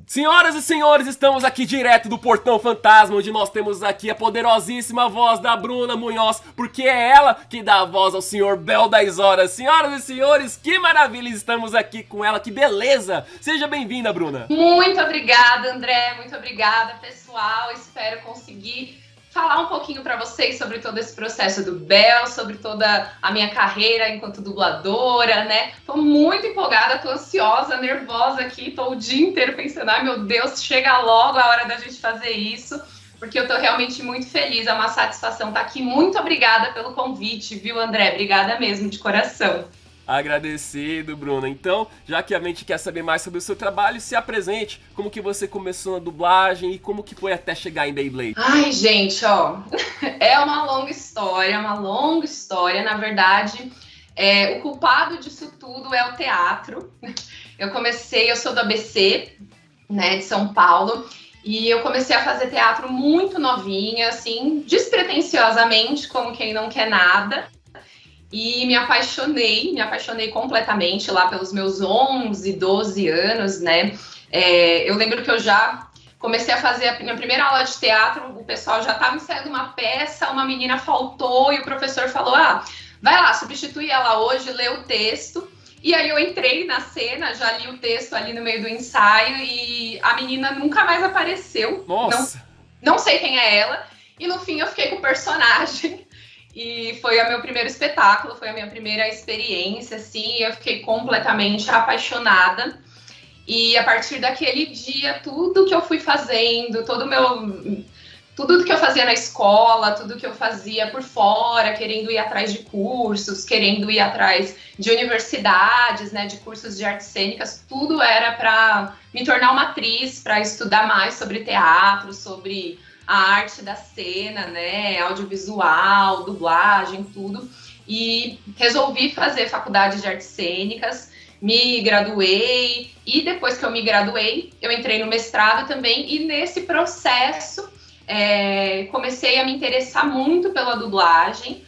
Senhoras e senhores, estamos aqui direto do Portão Fantasma, onde nós temos aqui a poderosíssima voz da Bruna Munhoz, porque é ela que dá a voz ao Sr. Bel das Horas. Senhoras e senhores, que maravilha, estamos aqui com ela, que beleza! Seja bem-vinda, Bruna. Muito obrigada, André, muito obrigada, pessoal. Espero conseguir falar um pouquinho para vocês sobre todo esse processo do Bel, sobre toda a minha carreira enquanto dubladora, né? Tô muito empolgada, tô ansiosa, nervosa aqui, tô o dia inteiro pensando, ai meu Deus, chega logo a hora da gente fazer isso, porque eu tô realmente muito feliz, é uma satisfação estar aqui. Muito obrigada pelo convite, viu, André? Obrigada mesmo, de coração. Agradecido, Bruna. Então, já que a gente quer saber mais sobre o seu trabalho, se apresente, como que você começou na dublagem e como que foi até chegar em Beyblade. Ai, gente, ó, é uma longa história, na verdade, o culpado disso tudo é o teatro. Eu sou do ABC, né, de São Paulo, e eu comecei a fazer teatro muito novinha, assim, despretensiosamente, como quem não quer nada. E me apaixonei completamente lá pelos meus 11, 12 anos, né? Eu lembro que eu já comecei a fazer a minha primeira aula de teatro, o pessoal já estava ensaiando uma peça, uma menina faltou e o professor falou, vai lá, substitui ela hoje, lê o texto. E aí eu entrei na cena, já li o texto ali no meio do ensaio e a menina nunca mais apareceu. Nossa! Não sei quem é ela. E no fim eu fiquei com o personagem. E foi o meu primeiro espetáculo, foi a minha primeira experiência, assim, eu fiquei completamente apaixonada. E a partir daquele dia, tudo que eu fui fazendo, tudo que eu fazia na escola, tudo que eu fazia por fora, querendo ir atrás de cursos, querendo ir atrás de universidades, né, de cursos de artes cênicas, tudo era para me tornar uma atriz, para estudar mais sobre teatro, sobre a arte da cena, né, audiovisual, dublagem, tudo. E resolvi fazer faculdade de artes cênicas, me graduei, e depois que eu me graduei, eu entrei no mestrado também, e nesse processo comecei a me interessar muito pela dublagem,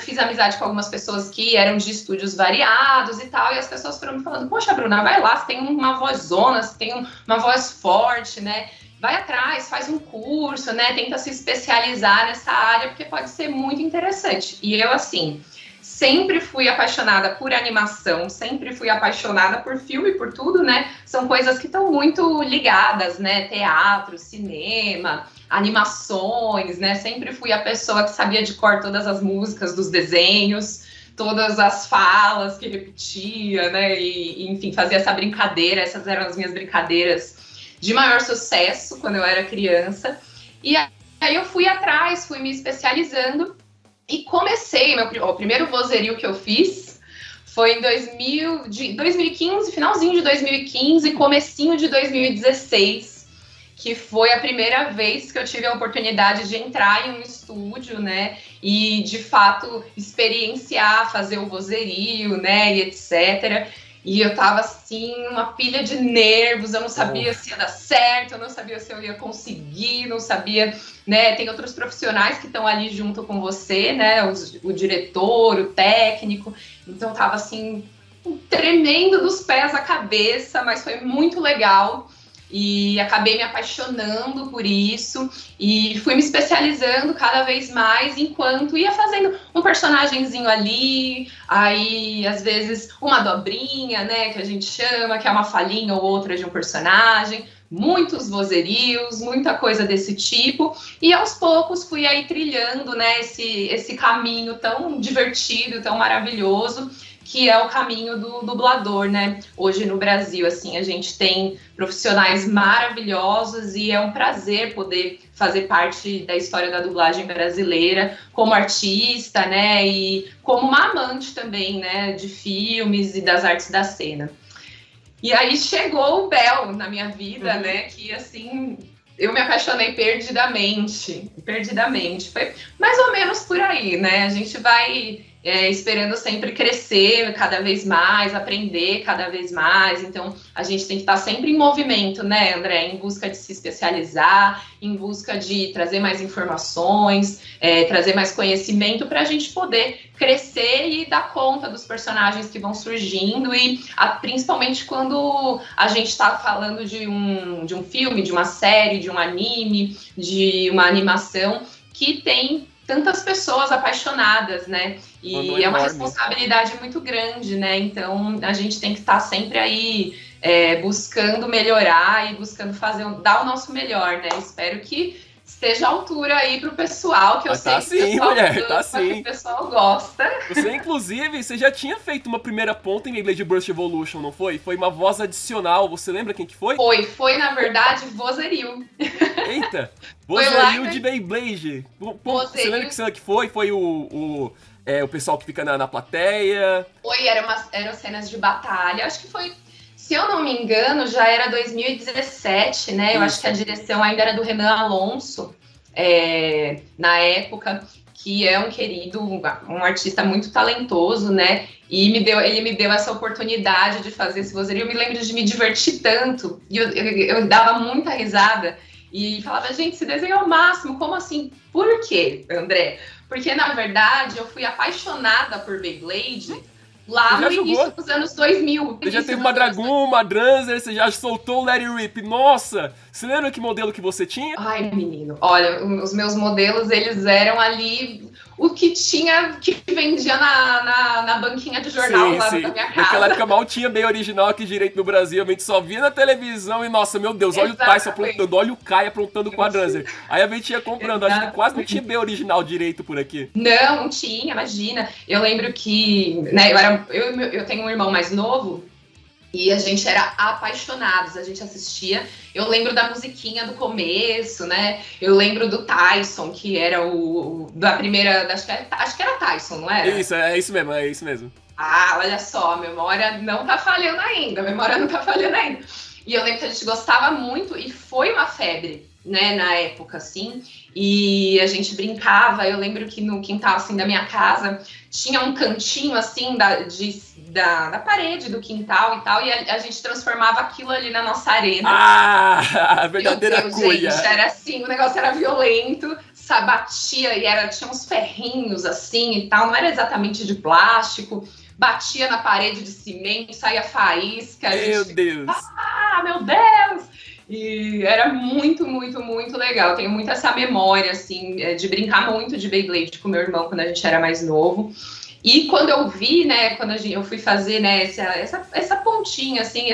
fiz amizade com algumas pessoas que eram de estúdios variados e tal, e as pessoas foram me falando, poxa, Bruna, vai lá, você tem uma vozona, você tem uma voz forte, né? Vai atrás, faz um curso, né? Tenta se especializar nessa área, porque pode ser muito interessante. E eu, assim, sempre fui apaixonada por animação, sempre fui apaixonada por filme, por tudo, né? São coisas que estão muito ligadas, né? Teatro, cinema, animações, né? Sempre fui a pessoa que sabia de cor todas as músicas dos desenhos, todas as falas que repetia, né? E enfim, fazia essa brincadeira, essas eram as minhas brincadeiras de maior sucesso quando eu era criança. E aí eu fui atrás, fui me especializando e comecei, o primeiro vozerio que eu fiz foi em 2015, finalzinho de 2015, comecinho de 2016, que foi a primeira vez que eu tive a oportunidade de entrar em um estúdio, né, e de fato experienciar, fazer o vozerio, né, e etc. E eu tava, assim, uma pilha de nervos, eu não sabia se ia dar certo, eu não sabia se eu ia conseguir, não sabia, né? Tem outros profissionais que estão ali junto com você, né? O diretor, o técnico. Então tava, assim, tremendo dos pés à cabeça, mas foi muito legal. E acabei me apaixonando por isso e fui me especializando cada vez mais enquanto ia fazendo um personagenzinho ali, aí às vezes uma dobrinha, né, que a gente chama, que é uma falinha ou outra de um personagem, muitos vozerios, muita coisa desse tipo, e aos poucos fui aí trilhando, né, esse caminho tão divertido, tão maravilhoso, que é o caminho do dublador, né? Hoje no Brasil, assim, a gente tem profissionais maravilhosos e é um prazer poder fazer parte da história da dublagem brasileira como artista, né? E como uma amante também, né? De filmes e das artes da cena. E aí chegou o Bel na minha vida, né? Que, assim, eu me apaixonei perdidamente. Foi mais ou menos por aí, né? A gente vai esperando sempre crescer cada vez mais, aprender cada vez mais. Então, a gente tem que estar sempre em movimento, né, André? Em busca de se especializar, em busca de trazer mais informações, trazer mais conhecimento para a gente poder crescer e dar conta dos personagens que vão surgindo e principalmente quando a gente está falando de um filme, de uma série, de um anime, de uma animação que tem tantas pessoas apaixonadas, né? E é uma responsabilidade muito grande, né? Então, a gente tem que estar sempre aí buscando melhorar e buscando dar o nosso melhor, né? Espero que esteja à altura aí pro pessoal, que eu sei que o pessoal que o pessoal gosta. Você, inclusive, você já tinha feito uma primeira ponta em Beyblade Burst Evolution, não foi? Foi uma voz adicional, você lembra quem que foi? Foi na verdade, Vozerio. Eita, Vozerio de Beyblade. Você lembra que cena que foi? Foi o pessoal que fica na plateia? Eram cenas de batalha, acho que foi... Se eu não me engano, já era 2017, né? Eu acho que a direção ainda era do Renan Alonso, na época, que é um querido, um artista muito talentoso, né? E ele me deu essa oportunidade de fazer esse vozerio. Eu me lembro de me divertir tanto, e eu dava muita risada, e falava, gente, esse desenho é o máximo, como assim? Por quê, André? Porque, na verdade, eu fui apaixonada por Beyblade lá no início dos anos 2000. Você já teve uma Dragoon, uma Dranzer, você já soltou o Let It Rip. Nossa! Você lembra que modelo que você tinha? Ai, menino, olha, os meus modelos, eles eram ali o que tinha, que vendia na banquinha de jornal lá da minha casa. Naquela época mal tinha bem original aqui direito no Brasil, a gente só via na televisão e, nossa, meu Deus, olha o Tyson aprontando, olha o Kai aprontando com a Dranzer. Aí a gente ia comprando, acho que quase não tinha bem original direito por aqui. Não tinha, imagina. Eu lembro que, né, eu tenho um irmão mais novo, e a gente era apaixonados, a gente assistia. Eu lembro da musiquinha do começo, né? Eu lembro do Tyson, que era da primeira... Acho que era Tyson, não era? Isso, é isso mesmo. Ah, olha só, a memória não tá falhando ainda, E eu lembro que a gente gostava muito e foi uma febre, né, na época, assim. E a gente brincava, eu lembro que no quintal, assim, da minha casa, tinha um cantinho, assim, da parede do quintal e tal, e a gente transformava aquilo ali na nossa arena. Ah, a verdadeira cuia. Gente, era assim, o negócio era violento, batia e tinha uns ferrinhos, assim, e tal, não era exatamente de plástico, batia na parede de cimento, saía faísca. Meu Deus! Ah, meu Deus! E era muito, muito, muito legal. Tenho muito essa memória, assim, de brincar muito de Beyblade com meu irmão quando a gente era mais novo. E quando eu vi, né, eu fui fazer, né, essa pontinha, assim,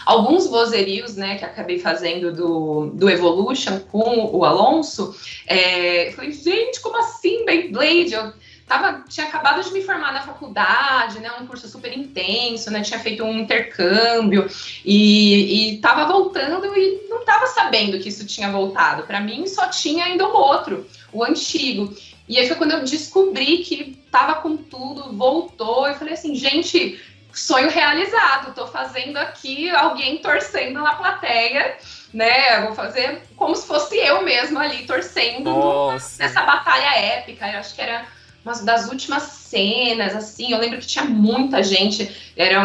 alguns vozerios, né, que acabei fazendo do Evolution com o Alonso, eu falei, gente, como assim Beyblade? Eu tinha acabado de me formar na faculdade, né, um curso super intenso, né, tinha feito um intercâmbio e tava voltando e não tava sabendo que isso tinha voltado. Para mim só tinha ainda o outro, o antigo. E aí foi quando eu descobri que tava com tudo, voltou, eu falei assim, gente, sonho realizado, tô fazendo aqui alguém torcendo na plateia, né, eu vou fazer como se fosse eu mesma ali torcendo nessa batalha épica. Eu acho que era uma das últimas cenas, assim, eu lembro que tinha muita gente, era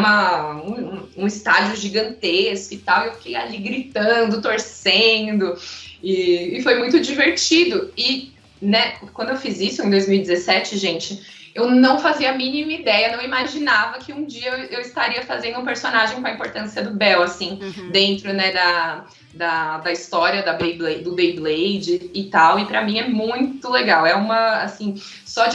um estádio gigantesco e tal, e eu fiquei ali gritando, torcendo, e foi muito divertido. E, né, quando eu fiz isso em 2017, gente, eu não fazia a mínima ideia, não imaginava que um dia eu estaria fazendo um personagem com a importância do Bell, assim, dentro, né, da história do Beyblade e tal, e pra mim é muito legal, é uma, assim, só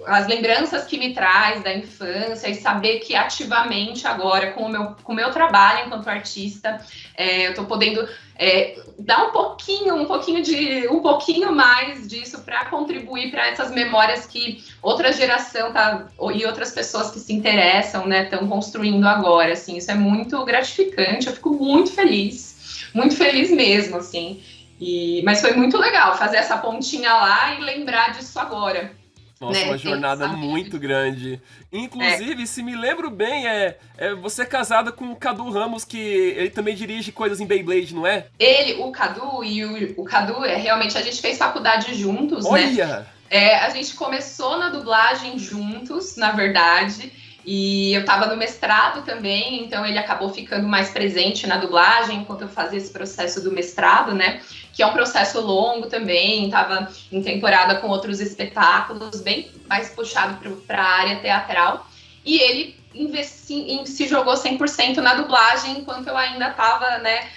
as lembranças que me traz da infância e saber que ativamente agora, com o meu trabalho enquanto artista, eu tô podendo dar um pouquinho mais disso para contribuir para essas memórias que outra geração e outras pessoas que se interessam, né, estão construindo agora, assim, isso é muito gratificante, eu fico muito feliz mesmo, assim, mas foi muito legal fazer essa pontinha lá e lembrar disso agora. Nossa, né? Uma jornada muito grande. Inclusive, se me lembro bem, você é casada com o Cadu Ramos, que ele também dirige coisas em Beyblade, não é? O Cadu realmente a gente fez faculdade juntos, Olha! né? A gente começou na dublagem juntos, na verdade, e eu estava no mestrado também, então ele acabou ficando mais presente na dublagem enquanto eu fazia esse processo do mestrado, né? Que é um processo longo também, estava em temporada com outros espetáculos, bem mais puxado para a área teatral, e ele se jogou 100% na dublagem, enquanto eu ainda estava, né,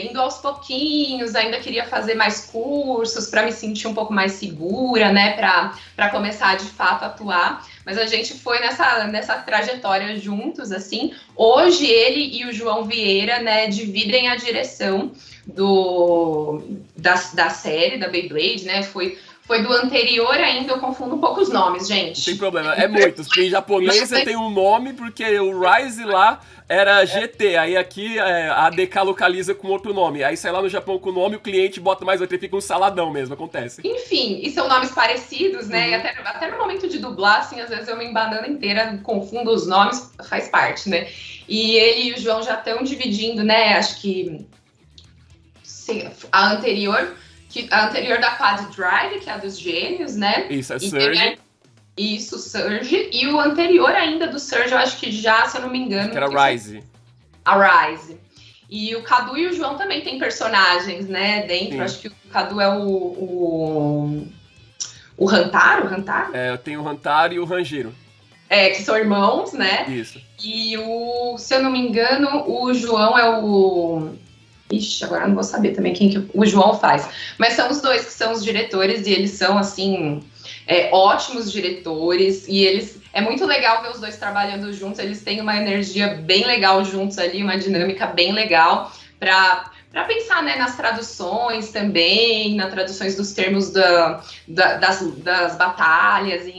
indo aos pouquinhos, ainda queria fazer mais cursos para me sentir um pouco mais segura, né, para começar de fato a atuar. Mas a gente foi nessa trajetória juntos, assim. Hoje ele e o João Vieira, né, dividem a direção da série, da Beyblade, né, foi do anterior ainda, eu confundo um pouco os nomes, gente. Não tem problema, é muitos. Em japonês você tem um nome, porque o Rise lá era GT, aí aqui a ADK localiza com outro nome. Aí sai lá no Japão com o nome, o cliente bota mais outro e fica um saladão mesmo, acontece. Enfim, e são nomes parecidos, né? E até no momento de dublar, assim, às vezes eu me embanando inteira, confundo os nomes, faz parte, né? E ele e o João já estão dividindo, né? Acho que a anterior da Quad Drive, que é a dos gênios, né? Isso, é Surge. Isso, Surge. E o anterior ainda do Surge, eu acho que já, se eu não me engano... Que era Rise. A Rise. E o Cadu e o João também têm personagens, né? Dentro, acho que o Cadu é o Hantaro? Eu tenho o Hantaro e o Ranjiro. Que são irmãos, né? Isso. E se eu não me engano, o João é o... Ixi, agora eu não vou saber também quem que o João faz. Mas são os dois que são os diretores e eles são, assim, ótimos diretores. E é muito legal ver os dois trabalhando juntos. Eles têm uma energia bem legal juntos ali, uma dinâmica bem legal para pensar, né, nas traduções também, nas traduções dos termos das batalhas,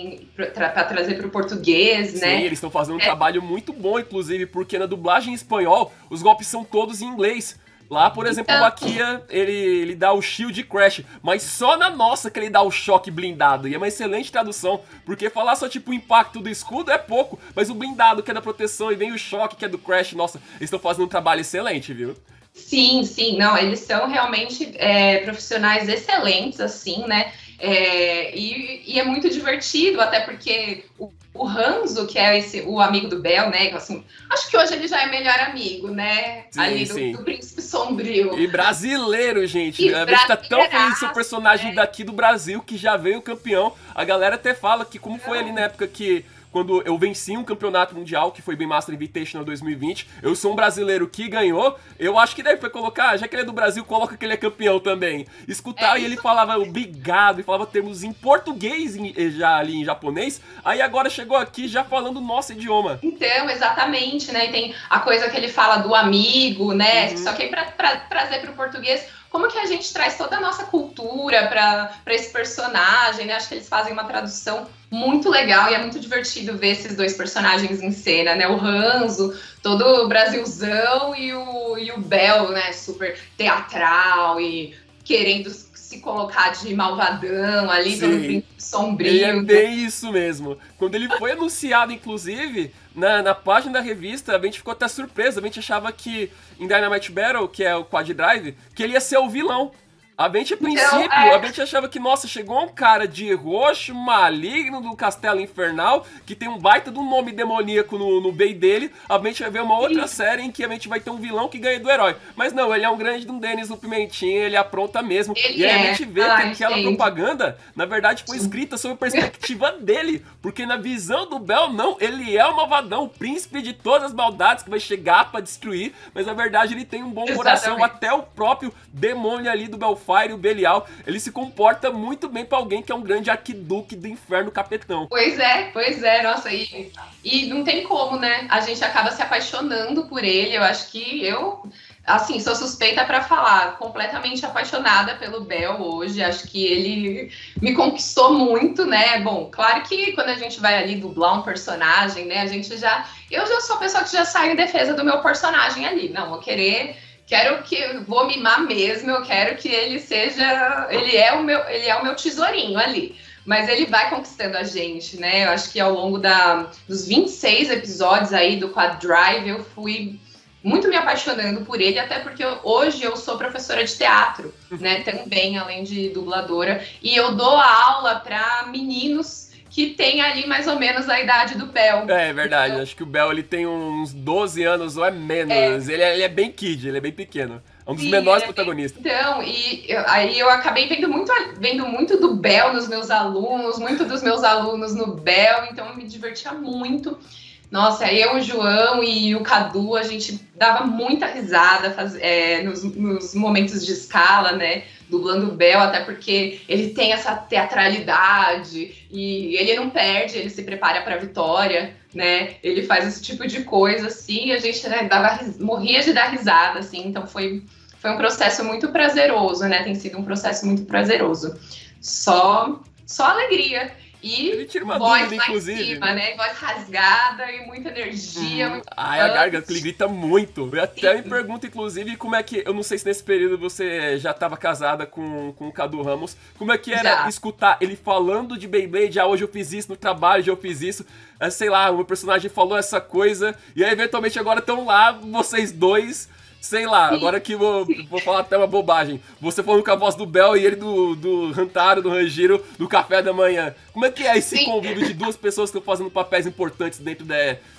para trazer para o português, né? Sim, eles estão fazendo um trabalho muito bom, inclusive, porque na dublagem em espanhol, os golpes são todos em inglês. Lá, por exemplo, o Maquia, ele dá o shield crash, mas só na nossa que ele dá o choque blindado. E é uma excelente tradução, porque falar só tipo o impacto do escudo é pouco, mas o blindado que é da proteção e vem o choque que é do crash, nossa, eles estão fazendo um trabalho excelente, viu? Sim, não, eles são realmente profissionais excelentes, assim, né? E é muito divertido, até porque o Hanzo, que é o amigo do Bel, né? Assim, acho que hoje ele já é melhor amigo, né? Sim, ali sim. Do Príncipe Sombrio. E brasileiro, gente. A gente tá tão feliz de ser um personagem daqui do Brasil que já veio campeão. A galera até fala que como foi ali na época que... Quando eu venci um campeonato mundial, que foi Beam Master Invitational 2020, eu sou um brasileiro que ganhou, eu acho que deve foi colocar, já que ele é do Brasil, coloca que ele é campeão também. Escutar e ele falava obrigado, e falava termos em português já ali em japonês, aí agora chegou aqui já falando o nosso idioma. Então, exatamente, né? E tem a coisa que ele fala do amigo, né? Só que aí pra trazer pro português... Como que a gente traz toda a nossa cultura para esse personagem, né? Acho que eles fazem uma tradução muito legal e é muito divertido ver esses dois personagens em cena, né? O Hanzo, todo Brasilzão e o Bel, né? Super teatral e querendo se colocar de malvadão ali, pelo Príncipe Sombrio. E é bem isso mesmo. Quando ele foi anunciado, inclusive, na página da revista, a gente ficou até surpreso. A gente achava que em Dynamite Battle, que é o Quad Drive, que ele ia ser o vilão. A gente, a princípio, a gente achava que, nossa, chegou um cara de roxo, maligno do Castelo Infernal, que tem um baita de um nome demoníaco no bem dele. A gente vai ver uma outra série em que a gente vai ter um vilão que ganha do herói. Mas não, ele é um grande de um Denis no Pimentinha, ele apronta mesmo. E aí a gente vê que aquela propaganda, na verdade, foi escrita sob a perspectiva dele. Porque na visão do Bel, não, ele é o malvadão, o príncipe de todas as maldades que vai chegar pra destruir. Mas na verdade ele tem um bom coração, até o próprio demônio ali do Belfire, o Belial, ele se comporta muito bem pra alguém que é um grande arquiduque do inferno capetão. Pois é, nossa, e não tem como, né? A gente acaba se apaixonando por ele. Eu acho que assim, sou suspeita pra falar, completamente apaixonada pelo Bel hoje. Acho que ele me conquistou muito, né? Bom, claro que quando a gente vai ali dublar um personagem, né? Eu já sou a pessoa que já sai em defesa do meu personagem ali. Não, vou mimar mesmo, eu quero que ele é o meu tesourinho ali. Mas ele vai conquistando a gente, né? Eu acho que ao longo dos 26 episódios aí do Quad Drive, eu fui muito me apaixonando por ele, até porque hoje eu sou professora de teatro, né, também, além de dubladora, e eu dou aula para meninos que têm ali mais ou menos a idade do Bel. É verdade, então, acho que o Bel ele tem uns 12 anos ou é menos, ele é bem kid, ele é bem pequeno. É um dos menores protagonistas. Então, aí eu acabei vendo muito do Bel nos meus alunos, muito dos meus alunos no Bel, então eu me divertia muito. Nossa, eu, o João e o Cadu, a gente dava muita risada nos momentos de escala, né? Dublando o Bel, até porque ele tem essa teatralidade e ele não perde, ele se prepara para a vitória, né? Ele faz esse tipo de coisa, assim, e a gente, né, morria de dar risada, assim, então foi um processo muito prazeroso, né? Tem sido um processo muito prazeroso. Só alegria. E voz dúvida, lá inclusive, em cima, né? Voz rasgada e muita energia. Muito a garganta, ele grita muito. Eu até me pergunto, inclusive, como é que... Eu não sei se nesse período você já estava casada com o Cadu Ramos. Como é que era escutar ele falando de Beyblade? Hoje eu fiz isso no trabalho, hoje eu fiz isso. Sei lá, o meu personagem falou essa coisa. E aí, eventualmente, agora estão lá, vocês dois... Sei lá, agora que vou falar até uma bobagem. Você falando com a voz do Bel e ele do Hantaro, do Ranjiro, do Café da Manhã. Como é que é esse convívio de duas pessoas que estão fazendo papéis importantes dentro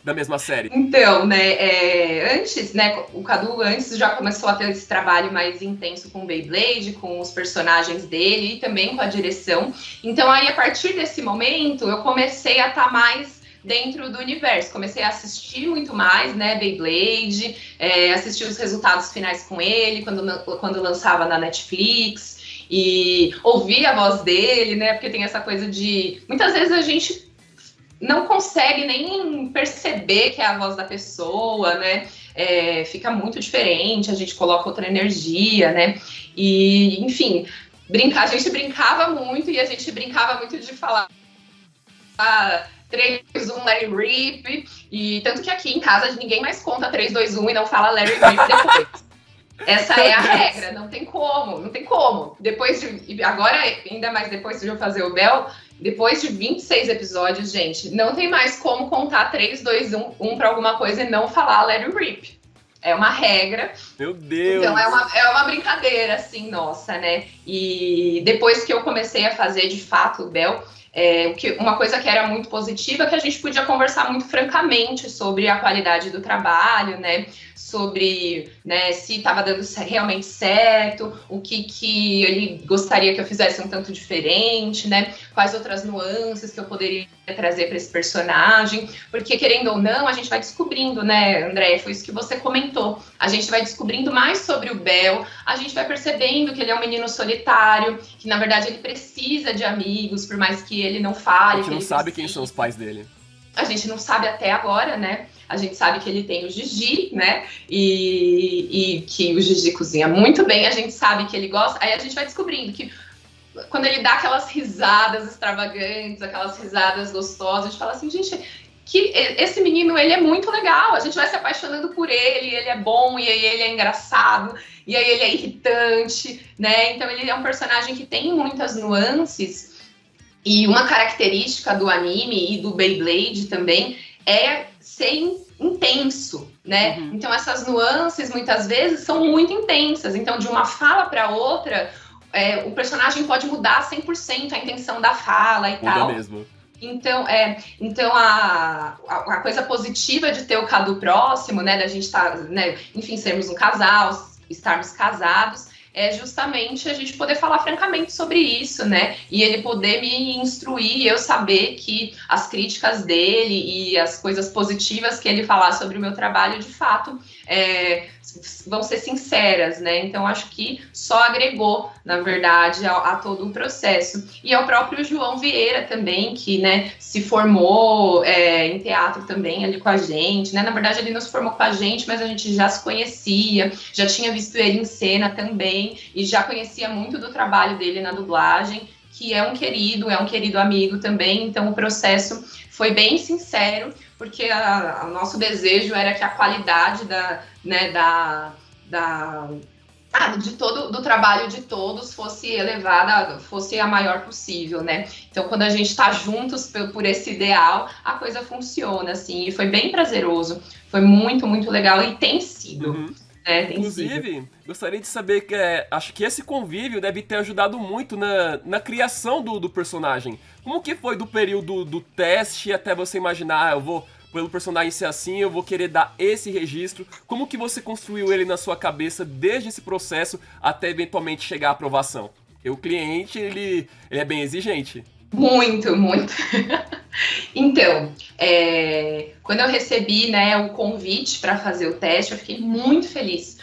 da mesma série? Então, né, antes, né, o Cadu antes já começou a ter esse trabalho mais intenso com o Beyblade, com os personagens dele e também com a direção. Então aí, a partir desse momento, eu comecei a estar mais dentro do universo. Comecei a assistir muito mais, né, Beyblade, assistir os resultados finais com ele, quando lançava na Netflix, e ouvir a voz dele, né, porque tem essa coisa de... Muitas vezes a gente não consegue nem perceber que é a voz da pessoa, né, fica muito diferente, a gente coloca outra energia, né, e, enfim, a gente brincava muito, e a gente brincava muito de falar... 3, 2, 1, Larry Rip, e tanto que aqui em casa ninguém mais conta 3, 2, 1 e não fala Larry Rip depois. Essa é a regra, não tem como. Agora, ainda mais depois de eu fazer o Bel, depois de 26 episódios, gente, não tem mais como contar 3, 2, 1 pra alguma coisa e não falar Larry Rip. É uma regra. Meu Deus! Então é uma brincadeira, assim, nossa, né? E depois que eu comecei a fazer, de fato, o Bel... uma coisa que era muito positiva é que a gente podia conversar muito francamente sobre a qualidade do trabalho, né? Sobre, né, se estava dando realmente certo, o que ele gostaria que eu fizesse um tanto diferente, né? Quais outras nuances que eu poderia trazer para esse personagem, porque querendo ou não, a gente vai descobrindo, né, André? Foi isso que você comentou. A gente vai descobrindo mais sobre o Bel, a gente vai percebendo que ele é um menino solitário, que na verdade ele precisa de amigos, por mais que ele não fale. A gente não sabe quem são os pais dele. A gente não sabe até agora, né? A gente sabe que ele tem o Gigi, né? E que o Gigi cozinha muito bem, a gente sabe que ele gosta. Aí a gente vai descobrindo que quando ele dá aquelas risadas extravagantes, aquelas risadas gostosas, a gente fala assim, gente, que esse menino, ele é muito legal, a gente vai se apaixonando por ele é bom, e aí ele é engraçado, e aí ele é irritante, né? Então ele é um personagem que tem muitas nuances, e uma característica do anime e do Beyblade também é ser intenso, né? Uhum. Então essas nuances muitas vezes são muito intensas, então de uma fala para outra, o personagem pode mudar 100% a intenção da fala e tal. Mesmo. Então a coisa positiva de ter o Cadu próximo, né, da gente estar, né, enfim, sermos um casal, estarmos casados, é justamente a gente poder falar francamente sobre isso, né, e ele poder me instruir, eu saber que as críticas dele e as coisas positivas que ele falar sobre o meu trabalho, de fato, vão ser sinceras, né, então acho que só agregou, na verdade, a todo o processo. E ao próprio João Vieira também, que, né, se formou em teatro também ali com a gente, né, na verdade ele não se formou com a gente, mas a gente já se conhecia, já tinha visto ele em cena também, e já conhecia muito do trabalho dele na dublagem, que é um querido amigo também, então o processo foi bem sincero, porque o nosso desejo era que a qualidade do trabalho de todos fosse elevada, fosse a maior possível, né? Então, quando a gente está juntos por esse ideal, a coisa funciona, assim, e foi bem prazeroso, foi muito, muito legal, e tem sido, né? Tem Inclusive, sido. gostaria de saber que acho que esse convívio deve ter ajudado muito na criação do personagem. Como que foi do período do teste até você imaginar, eu vou, pelo personagem ser assim, eu vou querer dar esse registro? Como que você construiu ele na sua cabeça desde esse processo até eventualmente chegar à aprovação? Porque o cliente, ele é bem exigente. Muito, muito. Então, quando eu recebi, né, o convite para fazer o teste, eu fiquei muito feliz,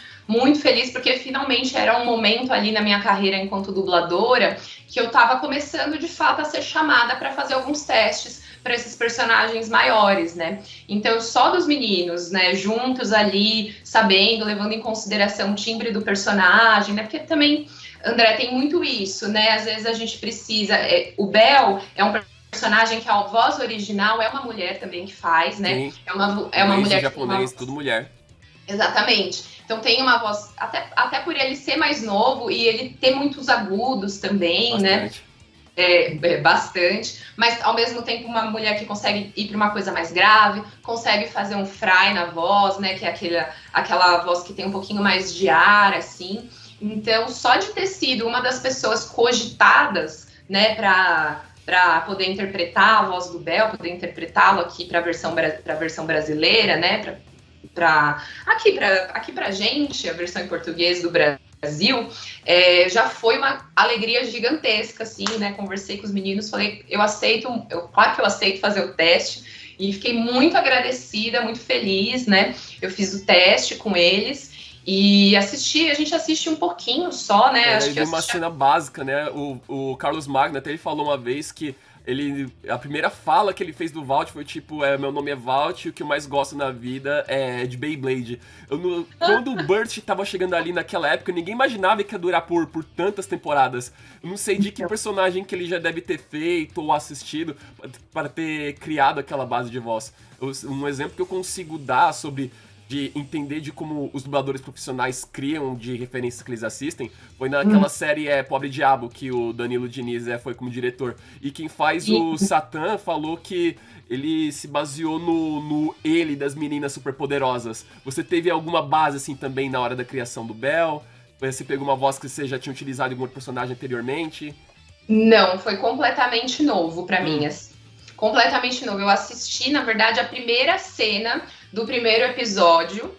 porque finalmente era um momento ali na minha carreira enquanto dubladora que eu estava começando de fato a ser chamada para fazer alguns testes para esses personagens maiores, né? Então, só dos meninos, né, juntos ali, sabendo, levando em consideração o timbre do personagem, né? Porque também, André, tem muito isso, né? Às vezes a gente precisa. O Bel é um personagem que a voz original é uma mulher também que faz, né? Sim. É uma mulher japonês, tudo mulher. Exatamente. Então tem uma voz, até por ele ser mais novo e ele ter muitos agudos também, Bastante. né? Bastante. Mas ao mesmo tempo uma mulher que consegue ir para uma coisa mais grave, consegue fazer um fry na voz, né? Que é aquela voz que tem um pouquinho mais de ar, assim. Então, só de ter sido uma das pessoas cogitadas, né, para poder interpretar a voz do Bel, poder interpretá-lo aqui para a versão brasileira, né, aqui pra gente, a versão em português do Brasil, já foi uma alegria gigantesca, assim, né, conversei com os meninos, falei, claro que eu aceito fazer o teste, e fiquei muito agradecida, muito feliz, né, eu fiz o teste com eles, e a gente assiste um pouquinho só, né? Acho que uma cena básica, né? O Carlos Magno até ele falou uma vez que a primeira fala que ele fez do Valt foi tipo, meu nome é Valt e o que eu mais gosto na vida é de Beyblade. Quando o Burt tava chegando ali naquela época, ninguém imaginava que ia durar por tantas temporadas. Eu não sei de que personagem que ele já deve ter feito ou assistido para ter criado aquela base de voz. Um exemplo que eu consigo dar sobre de entender de como os dubladores profissionais criam de referências que eles assistem, foi naquela série Pobre Diabo, que o Danilo Diniz foi como diretor. E quem faz o Satã falou que ele se baseou no ele das meninas superpoderosas. Você teve alguma base assim também na hora da criação do Bel? Você pegou uma voz que você já tinha utilizado em algum outro personagem anteriormente? Não, foi completamente novo pra mim, assim. Completamente novo. Eu assisti, na verdade, a primeira cena do primeiro episódio.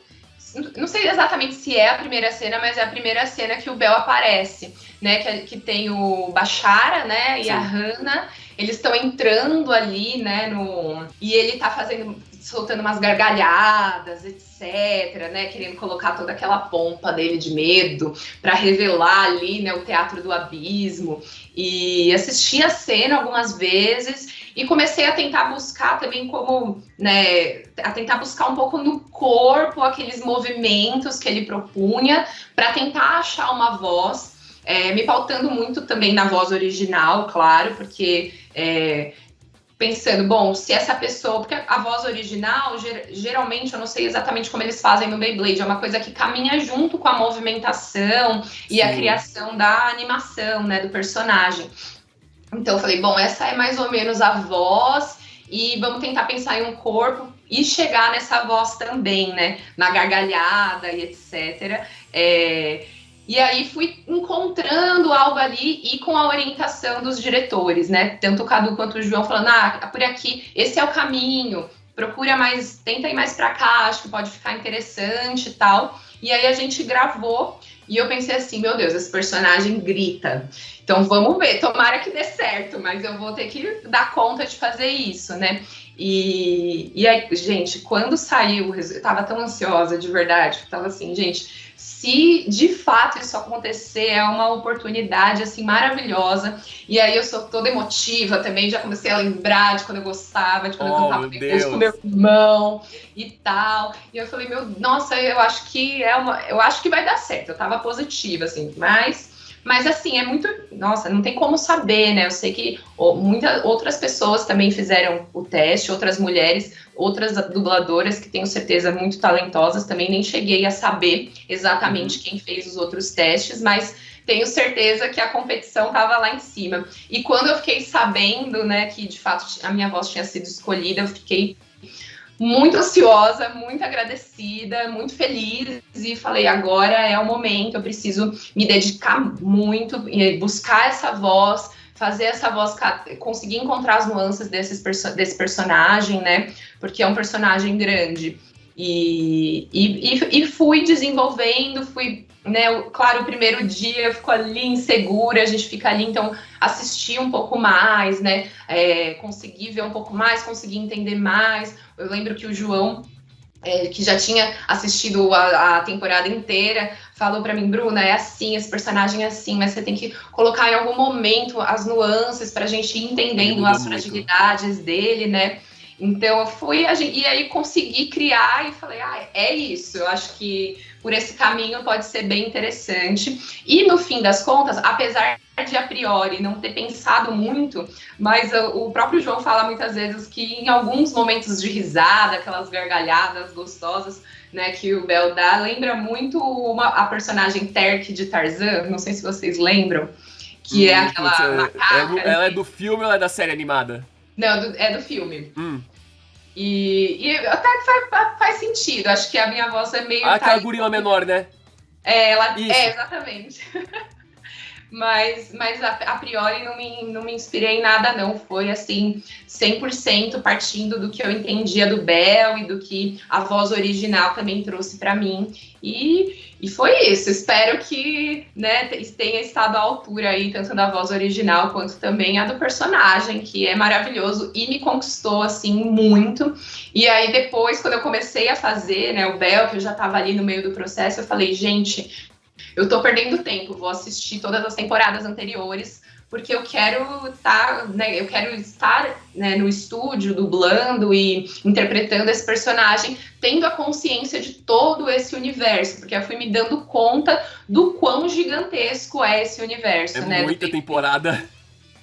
Não sei exatamente se é a primeira cena, mas é a primeira cena que o Bel aparece, né? Que tem o Bashara, né? E a Hannah. Eles estão entrando ali, né? E ele tá soltando umas gargalhadas, etc, né? Querendo colocar toda aquela pompa dele de medo para revelar ali, né? O teatro do abismo. E assisti a cena algumas vezes e comecei a tentar buscar também como, né, a tentar buscar um pouco no corpo aqueles movimentos que ele propunha para tentar achar uma voz, me pautando muito também na voz original, claro, porque pensando, bom, se essa pessoa, porque a voz original, geralmente, eu não sei exatamente como eles fazem no Beyblade, é uma coisa que caminha junto com a movimentação e a criação da animação, né, do personagem. Então eu falei, bom, essa é mais ou menos a voz e vamos tentar pensar em um corpo e chegar nessa voz também, né? Na gargalhada e etc. E aí fui encontrando algo ali e com a orientação dos diretores, né? Tanto o Cadu quanto o João falando, por aqui, esse é o caminho, procura mais, tenta ir mais pra cá, acho que pode ficar interessante e tal. E aí a gente gravou e eu pensei assim, meu Deus, esse personagem grita. Então vamos ver, tomara que dê certo, mas eu vou ter que dar conta de fazer isso, né? E aí, gente, quando saiu, eu tava tão ansiosa, de verdade, eu tava assim, gente, se de fato isso acontecer, é uma oportunidade, assim, maravilhosa. E aí eu sou toda emotiva também, já comecei a lembrar de quando eu gostava, de quando eu cantava com meu irmão e tal. E eu falei, nossa, eu acho que vai dar certo. Eu tava positiva, assim, mas Mas assim, é muito... Nossa, não tem como saber, né? Eu sei que muitas outras pessoas também fizeram o teste, outras mulheres, outras dubladoras que tenho certeza muito talentosas, também nem cheguei a saber exatamente quem fez os outros testes, mas tenho certeza que a competição estava lá em cima. E quando eu fiquei sabendo, né, que de fato a minha voz tinha sido escolhida, eu fiquei muito ansiosa, muito agradecida, muito feliz e falei, agora é o momento, eu preciso me dedicar muito e buscar essa voz, fazer essa voz, conseguir encontrar as nuances desse personagem, né, porque é um personagem grande. E fui desenvolvendo, né, claro, o primeiro dia eu fico ali insegura, a gente fica ali, então assisti um pouco mais, né, consegui ver um pouco mais, consegui entender mais. Eu lembro que o João, que já tinha assistido a temporada inteira, falou pra mim, Bruna, é assim, esse personagem é assim, mas você tem que colocar em algum momento as nuances pra gente ir entendendo as fragilidades dele, né. Então eu fui, e aí consegui criar e falei, é isso, eu acho que por esse caminho pode ser bem interessante. E no fim das contas, apesar de a priori não ter pensado muito, mas o próprio João fala muitas vezes que em alguns momentos de risada, aquelas gargalhadas gostosas, né, que o Bel dá, lembra muito a personagem Terk de Tarzan, não sei se vocês lembram, que é aquela macaca. Ela é do filme ou ela é da série animada? Não, é do filme. E até que faz sentido. Acho que a minha voz é meio... Aquela gorila menor, né? Exatamente. Mas a priori não me inspirei em nada, não. Foi, assim, 100% partindo do que eu entendia do Bel e do que a voz original também trouxe para mim. E foi isso. Espero que, né, tenha estado à altura aí, tanto da voz original quanto também a do personagem, que é maravilhoso e me conquistou, assim, muito. E aí depois, quando eu comecei a fazer, né, o Bel, que eu já estava ali no meio do processo, eu falei, gente, eu tô perdendo tempo, vou assistir todas as temporadas anteriores, porque eu quero estar né, no estúdio, dublando e interpretando esse personagem, tendo a consciência de todo esse universo, porque eu fui me dando conta do quão gigantesco é esse universo, né? Muita temporada.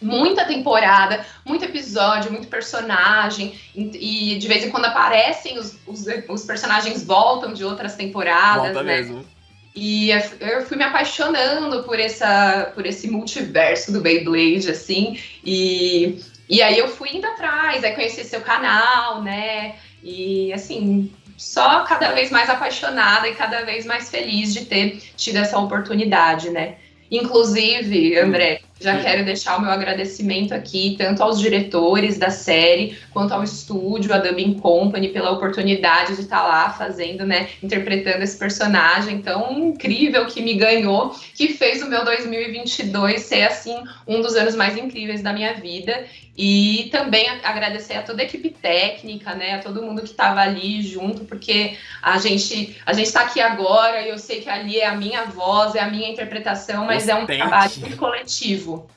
Muita temporada, muito episódio, muito personagem, e de vez em quando aparecem, os personagens voltam de outras temporadas, Volta né? mesmo. E eu fui me apaixonando por esse multiverso do Beyblade, assim, e aí eu fui indo atrás, aí conheci seu canal, né, e assim, só cada vez mais apaixonada e cada vez mais feliz de ter tido essa oportunidade, né. Inclusive, André, já quero deixar o meu agradecimento aqui, tanto aos diretores da série, quanto ao estúdio, a Dubbing Company, pela oportunidade de estar lá fazendo, né, interpretando esse personagem tão incrível que me ganhou, que fez o meu 2022 ser, assim, um dos anos mais incríveis da minha vida. E também agradecer a toda a equipe técnica, né, a todo mundo que estava ali junto, porque a gente está aqui agora e eu sei que ali é a minha voz, é a minha interpretação, mas é um trabalho muito coletivo,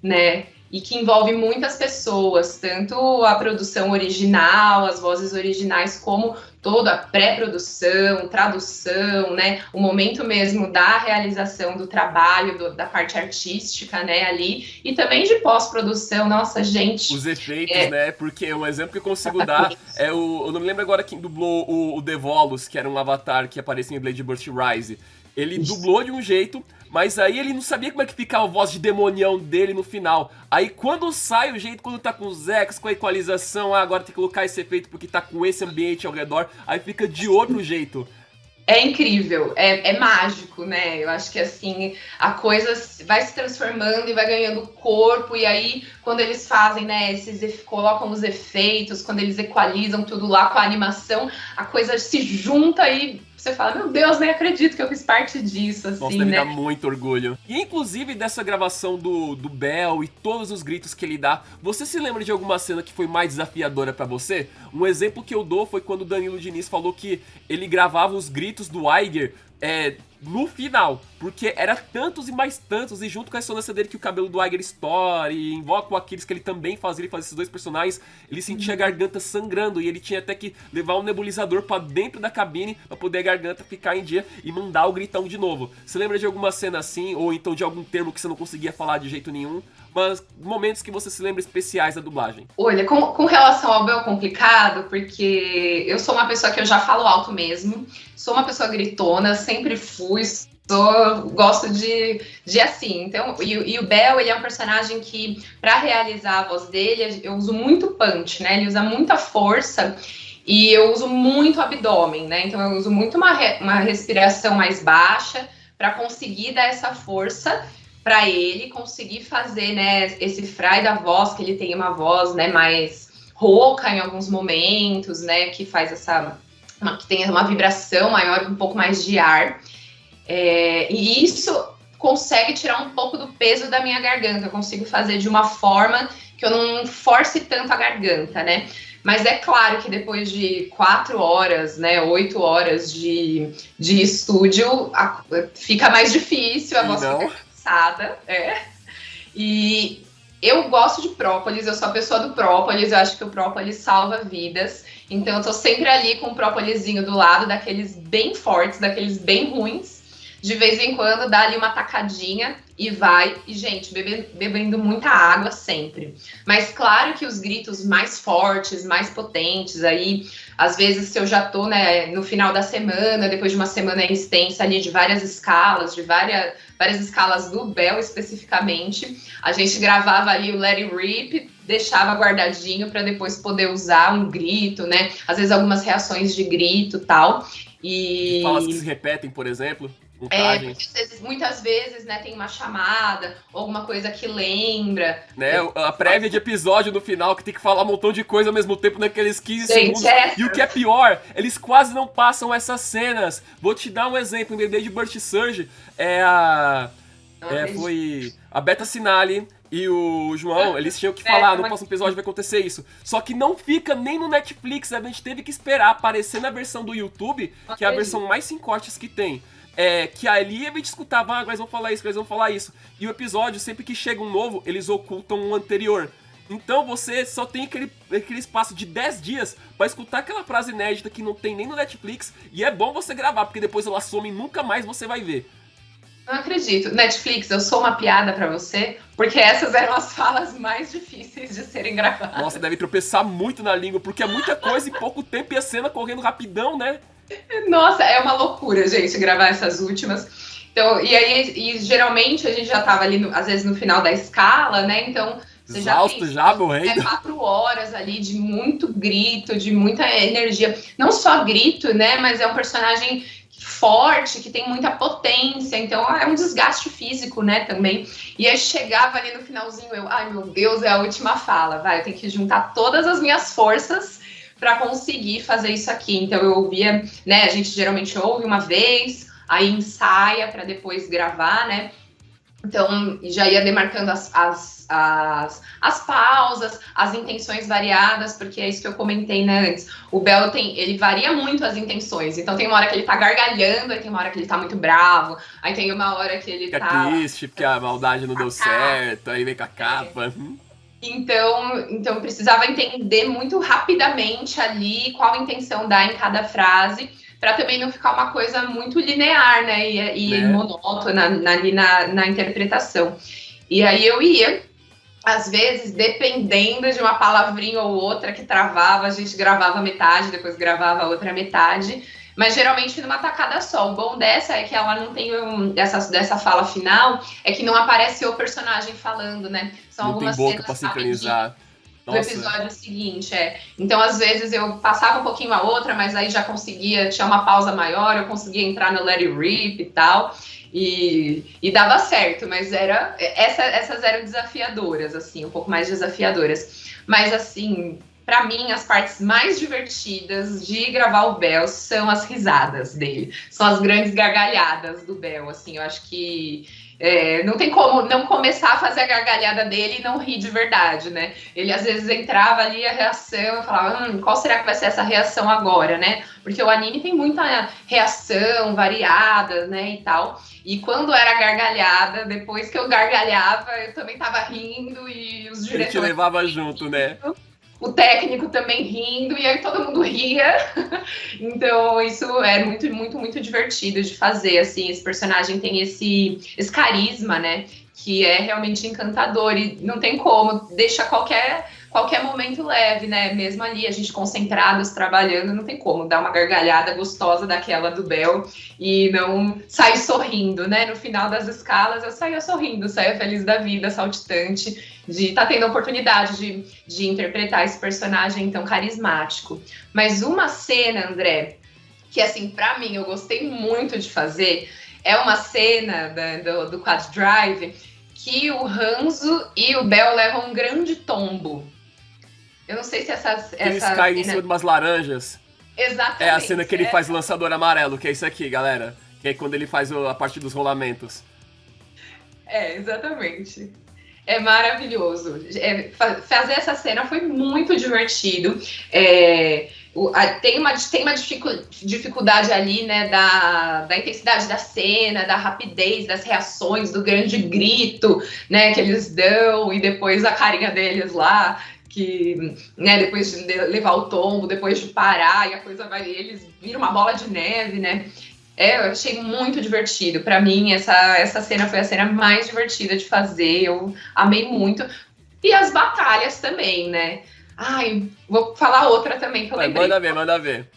né, e que envolve muitas pessoas, tanto a produção original, as vozes originais, como toda a pré-produção, tradução, né, o momento mesmo da realização do trabalho, da parte artística, né, ali, e também de pós-produção, nossa, gente... Os efeitos, né, porque um exemplo que eu consigo dar é eu não me lembro agora quem dublou o Devolos, que era um avatar que aparecia em Blade Burst Rise. Ele dublou de um jeito, mas aí ele não sabia como é que ficava a voz de demonião dele no final. Aí quando sai o jeito, quando tá com os ecos, com a equalização, agora tem que colocar esse efeito porque tá com esse ambiente ao redor, aí fica de outro jeito. É incrível, é mágico, né? Eu acho que assim, a coisa vai se transformando e vai ganhando corpo, e aí quando eles fazem, né, colocam os efeitos, quando eles equalizam tudo lá com a animação, a coisa se junta e você fala, meu Deus, nem acredito que eu fiz parte disso, assim, nossa, deve dar muito orgulho. E inclusive dessa gravação do Bel e todos os gritos que ele dá, você se lembra de alguma cena que foi mais desafiadora pra você? Um exemplo que eu dou foi quando o Danilo Diniz falou que ele gravava os gritos do Iger no final, porque era tantos e mais tantos, e junto com a ressonância dele que o cabelo do Iger estoura, e invoca o Aquiles que ele também fazia, ele fazia esses dois personagens, ele sentia a garganta sangrando, e ele tinha até que levar um nebulizador pra dentro da cabine pra poder a garganta ficar em dia e mandar o gritão de novo. Você lembra de alguma cena assim, ou então de algum termo que você não conseguia falar de jeito nenhum, mas momentos que você se lembra especiais da dublagem? Olha, com relação ao Bel é complicado, porque eu sou uma pessoa que eu já falo alto mesmo, sou uma pessoa gritona, sempre fui, gosto de assim. Então, e o Bel, ele é um personagem que, para realizar a voz dele, eu uso muito punch, né? Ele usa muita força e eu uso muito abdômen, né? Então, eu uso muito uma respiração mais baixa para conseguir dar essa força para ele conseguir fazer, né, esse fry da voz, que ele tem uma voz, né, mais rouca em alguns momentos, né, que faz que tem uma vibração maior, um pouco mais de ar. E isso consegue tirar um pouco do peso da minha garganta. Eu consigo fazer de uma forma que eu não force tanto a garganta, né? Mas é claro que depois de 4 horas, né, 8 horas de estúdio, fica mais difícil, a voz fica cansada. E eu gosto de própolis, eu sou a pessoa do própolis, eu acho que o própolis salva vidas. Então eu tô sempre ali com o própolizinho do lado, daqueles bem fortes, daqueles bem ruins. De vez em quando dá ali uma tacadinha e vai. E, gente, bebendo muita água sempre. Mas claro que os gritos mais fortes, mais potentes, aí, às vezes, se eu já tô, né, no final da semana, depois de uma semana extensa ali de várias escalas, de várias escalas do Bel especificamente, a gente gravava ali o Let It Rip, deixava guardadinho para depois poder usar um grito, né? Às vezes algumas reações de grito e tal. E falas que se repetem, por exemplo. Muitas vezes, né, tem uma chamada, ou alguma coisa que lembra. Né, a prévia de episódio no final, que tem que falar um montão de coisa ao mesmo tempo naqueles 15 segundos. E o que é pior, eles quase não passam essas cenas. Vou te dar um exemplo, em Bebê de Burst Surge, foi a Beta Sinali e o João, eles tinham que falar, no próximo episódio vai acontecer isso. Só que não fica nem no Netflix, a gente teve que esperar aparecer na versão do YouTube, que é a versão mais sem cortes que tem. Que ali a gente escutava, eles vão falar isso, eles vão falar isso. E o episódio, sempre que chega um novo, eles ocultam o anterior. Então você só tem aquele espaço de 10 dias pra escutar aquela frase inédita que não tem nem no Netflix. E é bom você gravar, porque depois ela some e nunca mais você vai ver. Não acredito. Netflix, eu sou uma piada pra você, porque essas eram as falas mais difíceis de serem gravadas. Nossa, deve tropeçar muito na língua, porque é muita coisa em pouco tempo e a cena correndo rapidão, né? Nossa, é uma loucura, gente, gravar essas últimas. Então, e geralmente a gente já tava ali, às vezes, no final da escala, né? Então, você exausto já morrendo. 4 horas ali de muito grito, de muita energia. Não só grito, né? Mas é um personagem forte, que tem muita potência. Então, é um desgaste físico, né? Também. E aí chegava ali no finalzinho, ai meu Deus, é a última fala. Vai, eu tenho que juntar todas as minhas forças para conseguir fazer isso aqui. Então eu ouvia, né, a gente geralmente ouve uma vez, aí ensaia para depois gravar, né, então já ia demarcando as pausas, as intenções variadas, porque é isso que eu comentei, né, antes. O Bel ele varia muito as intenções, então tem uma hora que ele tá gargalhando, aí tem uma hora que ele tá muito bravo, aí tem uma hora que ele tá triste, porque a maldade não deu certo, aí vem com a capa. Então precisava entender muito rapidamente ali qual intenção dá em cada frase, para também não ficar uma coisa muito linear, né? E monótona na interpretação. E aí eu ia, às vezes, dependendo de uma palavrinha ou outra que travava, a gente gravava metade, depois gravava a outra metade. Mas geralmente numa tacada só. O bom dessa é que ela não tem dessa fala final, é que não aparece o personagem falando, né? São não algumas tem boca cenas pra sincronizar. Do episódio seguinte, Então, às vezes, eu passava um pouquinho a outra, mas aí já conseguia, tinha uma pausa maior, eu conseguia entrar no Let It Rip e tal, e dava certo, mas essas eram desafiadoras, assim, um pouco mais desafiadoras. Mas, assim, pra mim, as partes mais divertidas de gravar o Bel são as risadas dele. São as grandes gargalhadas do Bel, assim. Eu acho que não tem como não começar a fazer a gargalhada dele e não rir de verdade, né? Ele, às vezes, entrava ali, a reação, eu falava, qual será que vai ser essa reação agora, né? Porque o anime tem muita reação variada, né, e tal. E quando era gargalhada, depois que eu gargalhava, eu também tava rindo e os diretores... Ele te levava junto, né? O técnico também rindo, e aí todo mundo ria. Então, isso é muito, muito, muito divertido de fazer, assim. Esse personagem tem esse carisma, né? Que é realmente encantador e não tem como, deixa qualquer momento leve, né? Mesmo ali, a gente concentrados, trabalhando, não tem como dar uma gargalhada gostosa daquela do Bel e não sair sorrindo, né? No final das escalas, eu saía sorrindo, saía feliz da vida, saltitante, de estar tendo a oportunidade de interpretar esse personagem tão carismático. Mas uma cena, André, que, assim, pra mim, eu gostei muito de fazer, é uma cena do Quad Drive que o Hanzo e o Bel levam um grande tombo. Eu não sei se eles caem em cima de umas laranjas. Exatamente. É a cena que ele faz o lançador amarelo, que é isso aqui, galera. Que é quando ele faz a parte dos rolamentos. Exatamente. É maravilhoso. Fazer essa cena foi muito divertido. Tem uma dificuldade ali, né, da intensidade da cena, da rapidez, das reações, do grande grito, né, que eles dão, e depois a carinha deles lá, que, né, depois de levar o tombo, depois de parar, e a coisa vai, eles viram uma bola de neve, né. Eu achei muito divertido. Pra mim, essa cena foi a cena mais divertida de fazer. Eu amei muito. E as batalhas também, né? Ai, vou falar outra também que eu lembrei. Manda ver.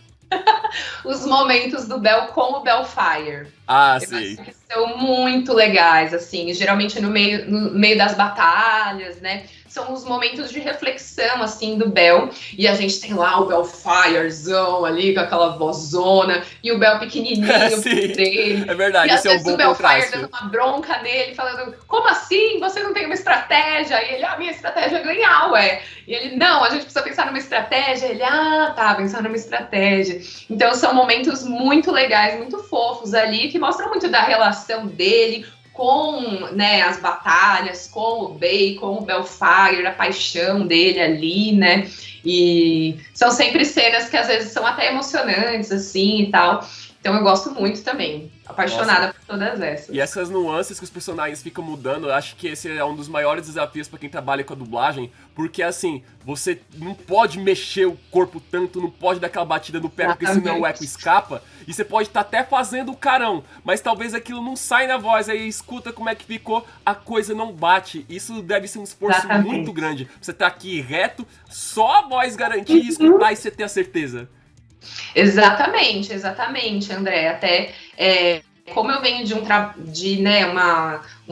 Os momentos do Bel com o Belfire. Ah, eu sim. acho que são muito legais, assim. Geralmente no meio das batalhas, né? São os momentos de reflexão, assim, do Bel. E a gente tem lá o Belfirezão ali, com aquela vozona. E o Bel pequenininho dele. É verdade, e esse é um bom contraste. E às vezes o Belfire dando uma bronca nele, falando, como assim? Você não tem uma estratégia? E ele, minha estratégia é ganhar, ué. E ele, não, a gente precisa pensar numa estratégia. Ele, tá, pensar numa estratégia. Então são momentos muito legais, muito fofos ali, que mostram muito da relação dele com, né, as batalhas, com o Bay, com o Belfire, a paixão dele ali, né, e são sempre cenas que às vezes são até emocionantes, assim, e tal, então eu gosto muito também, apaixonada por todas essas. E essas nuances que os personagens ficam mudando, eu acho que esse é um dos maiores desafios pra quem trabalha com a dublagem, porque assim, você não pode mexer o corpo tanto, não pode dar aquela batida no pé, porque senão o eco escapa, e você pode estar até fazendo o carão, mas talvez aquilo não sai na voz, aí escuta como é que ficou, a coisa não bate. Isso deve ser um esforço muito grande. Você tá aqui reto, só a voz garantir e escutar e você ter a certeza. Exatamente, André. Até como eu venho de um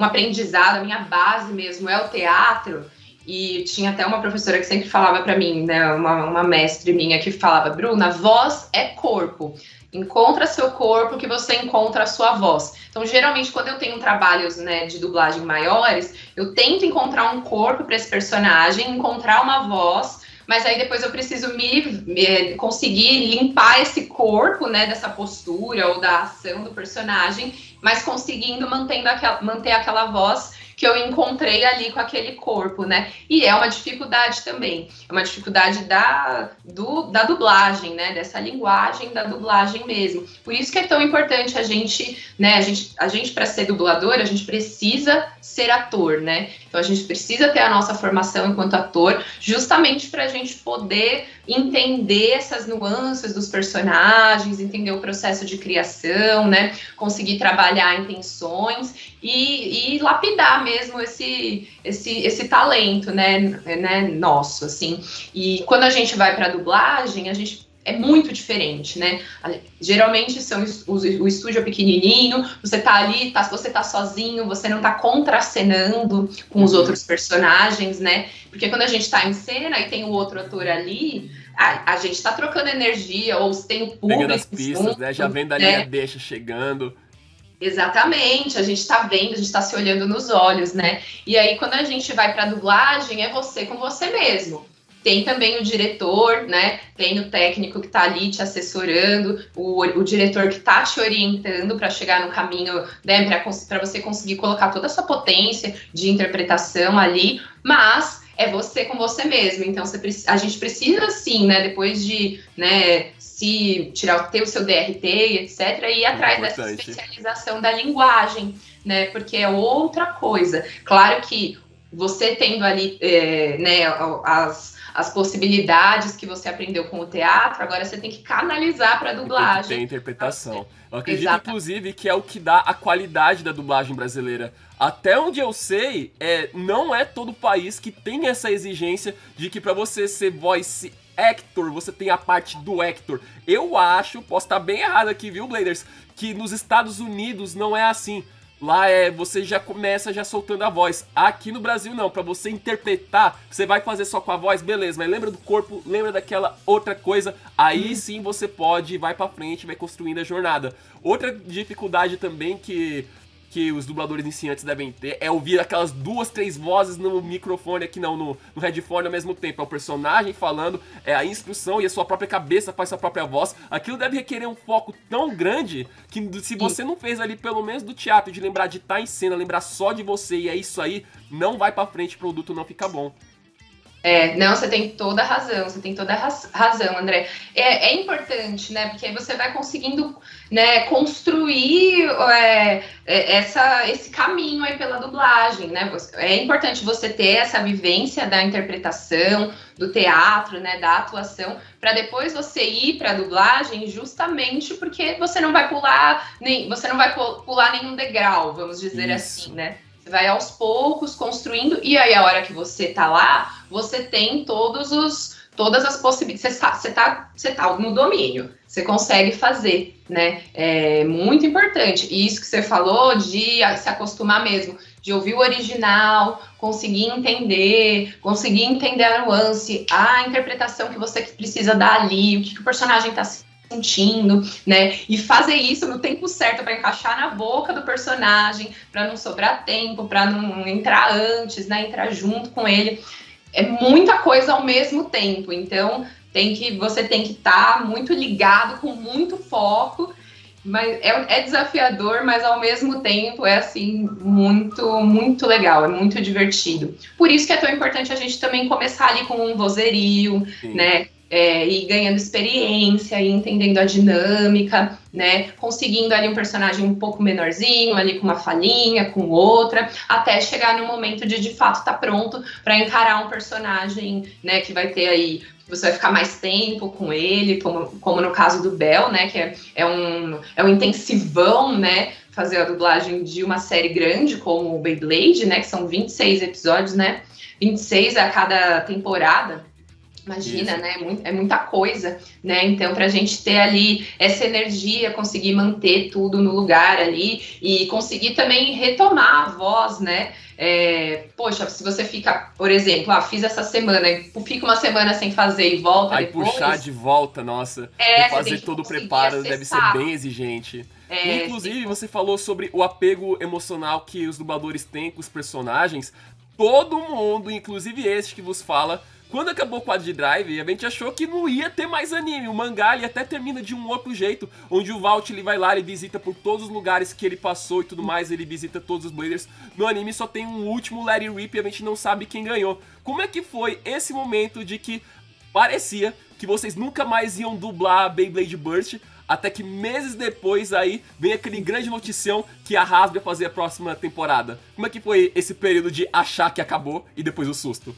aprendizado, a minha base mesmo é o teatro, e tinha até uma professora que sempre falava pra mim, né, uma mestre minha que falava, Bruna, voz é corpo. Encontra seu corpo que você encontra a sua voz. Então, geralmente, quando eu tenho trabalhos, né, de dublagem maiores, eu tento encontrar um corpo para esse personagem, encontrar uma voz, mas aí depois eu preciso conseguir limpar esse corpo, né, dessa postura ou da ação do personagem, mas conseguindo manter aquela voz que eu encontrei ali com aquele corpo, né? E é uma dificuldade também. É uma dificuldade da dublagem, né? Dessa linguagem da dublagem mesmo. Por isso que é tão importante a gente, né? A gente para ser dublador, a gente precisa ser ator, né? Então a gente precisa ter a nossa formação enquanto ator, justamente para a gente poder entender essas nuances dos personagens, entender o processo de criação, né? Conseguir trabalhar intenções e lapidar mesmo esse talento, né, nosso, assim. E quando a gente vai para dublagem, a gente é muito diferente, né? Geralmente o estúdio é pequenininho, você tá ali, você tá sozinho, você não tá contracenando com os outros personagens, né? Porque quando a gente tá em cena e tem o outro ator ali, a gente tá trocando energia, ou se tem o público... Pegando as pistas, junto, né? Já vendo ali a deixa chegando... Exatamente, a gente tá vendo, a gente tá se olhando nos olhos, né? E aí, quando a gente vai pra dublagem, é você com você mesmo. tem também o diretor, né? Tem o técnico que está ali te assessorando, o diretor que está te orientando para chegar no caminho, né? Para você conseguir colocar toda a sua potência de interpretação ali, mas é você com você mesmo. Então a gente precisa sim, né? Depois de, né? Se ter o seu DRT, etc., e ir atrás dessa especialização da linguagem, né? Porque é outra coisa. Claro que você tendo ali, né? As possibilidades que você aprendeu com o teatro, agora você tem que canalizar para a dublagem. Tem que ter interpretação. Eu acredito, inclusive, que é o que dá a qualidade da dublagem brasileira. Até onde eu sei, não é todo país que tem essa exigência de que para você ser voice actor, você tem a parte do actor. Eu acho, posso estar bem errado aqui, viu, Bladers, que nos Estados Unidos não é assim. Lá você já começa já soltando a voz. Aqui no Brasil não, pra você interpretar, você vai fazer só com a voz, beleza, mas lembra do corpo, lembra daquela outra coisa, aí sim você pode, vai pra frente, vai construindo a jornada. Outra dificuldade também que os dubladores iniciantes devem ter é ouvir aquelas 2, 3 vozes no microfone aqui, não, no headphone ao mesmo tempo. É o personagem falando, é a instrução e a sua própria cabeça faz sua própria voz. Aquilo deve requerer um foco tão grande que se você não fez ali, pelo menos do teatro, de lembrar de estar em cena, lembrar só de você e é isso aí, não vai pra frente, o produto não fica bom. Não, você tem toda a razão, André. É importante, né, porque aí você vai conseguindo, né, construir esse caminho aí pela dublagem, né, é importante você ter essa vivência da interpretação, do teatro, né, da atuação, para depois você ir para a dublagem, justamente porque você não vai pular nenhum degrau, vamos dizer assim, né. Você vai aos poucos construindo, e aí a hora que você tá lá, você tem todas as possibilidades, você tá no domínio, você consegue fazer, né? É muito importante. E isso que você falou de se acostumar mesmo, de ouvir o original, conseguir entender a nuance, a interpretação que você precisa dar ali, o que o personagem tá sentindo, né? E fazer isso no tempo certo para encaixar na boca do personagem, para não sobrar tempo, para não entrar antes, né? Entrar junto com ele. É muita coisa ao mesmo tempo. Então, você tem que estar muito ligado, com muito foco. Mas é desafiador, mas ao mesmo tempo é assim muito, muito legal, é muito divertido. Por isso que é tão importante a gente também começar ali com um vozerio, né? E ganhando experiência, e entendendo a dinâmica, né? Conseguindo ali um personagem um pouco menorzinho, ali com uma falhinha, com outra, até chegar no momento de fato estar pronto para encarar um personagem, né? Que vai ter aí, você vai ficar mais tempo com ele, como no caso do Bel, né? Que é um intensivão, né? Fazer a dublagem de uma série grande como o Beyblade, né? Que são 26 episódios, né? 26 a cada temporada. Imagina, isso, né? É muita coisa, né? Então, pra gente ter ali essa energia, conseguir manter tudo no lugar ali e conseguir também retomar a voz, né? Poxa, se você fica, por exemplo, fiz essa semana, fica uma semana sem fazer e volta aí depois... puxar de volta, nossa, fazer todo o preparo acessar. Deve ser bem exigente. Inclusive, você falou sobre o apego emocional que os dubladores têm com os personagens. Todo mundo, inclusive este que vos fala... Quando acabou o quadro de Drive, a gente achou que não ia ter mais anime. O mangá ele até termina de um outro jeito, onde o Valt ele vai lá, ele visita por todos os lugares que ele passou e tudo mais, ele visita todos os Bladers. No anime só tem um último Let It Rip e a gente não sabe quem ganhou. Como é que foi esse momento de que parecia que vocês nunca mais iam dublar Beyblade Burst, até que meses depois aí vem aquele grande notição que a Hasbro ia fazer a próxima temporada? Como é que foi esse período de achar que acabou e depois o susto?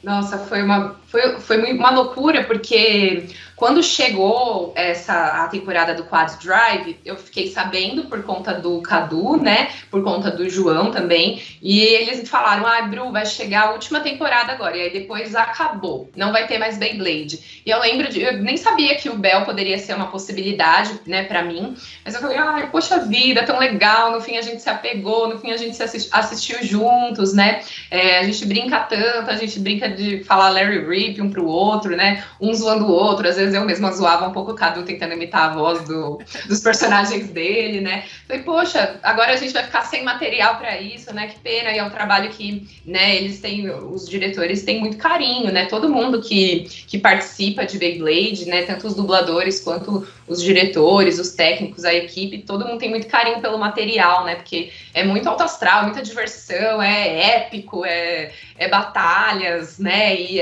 Nossa, foi uma loucura, porque quando chegou a temporada do Quad Drive, eu fiquei sabendo por conta do Cadu, né, por conta do João também, e eles falaram, Bru, vai chegar a última temporada agora, e aí depois acabou, não vai ter mais Beyblade. E eu lembro eu nem sabia que o Bel poderia ser uma possibilidade, né, pra mim, mas eu falei, poxa vida, tão legal, no fim a gente se apegou, no fim a gente se assistiu juntos, né, a gente brinca tanto, a gente brinca de falar Larry Rip um pro outro, né, um zoando o outro, às vezes vezes eu mesma zoava um pouco o Cadu tentando imitar a voz dos personagens dele, né? Falei, poxa, agora a gente vai ficar sem material para isso, né? Que pena, e é um trabalho que, né, eles têm, os diretores têm muito carinho, né? Todo mundo que participa de Beyblade, né? Tanto os dubladores quanto os diretores, os técnicos, a equipe, todo mundo tem muito carinho pelo material, né? Porque é muito alto astral, muita diversão, é épico, é batalhas, né? E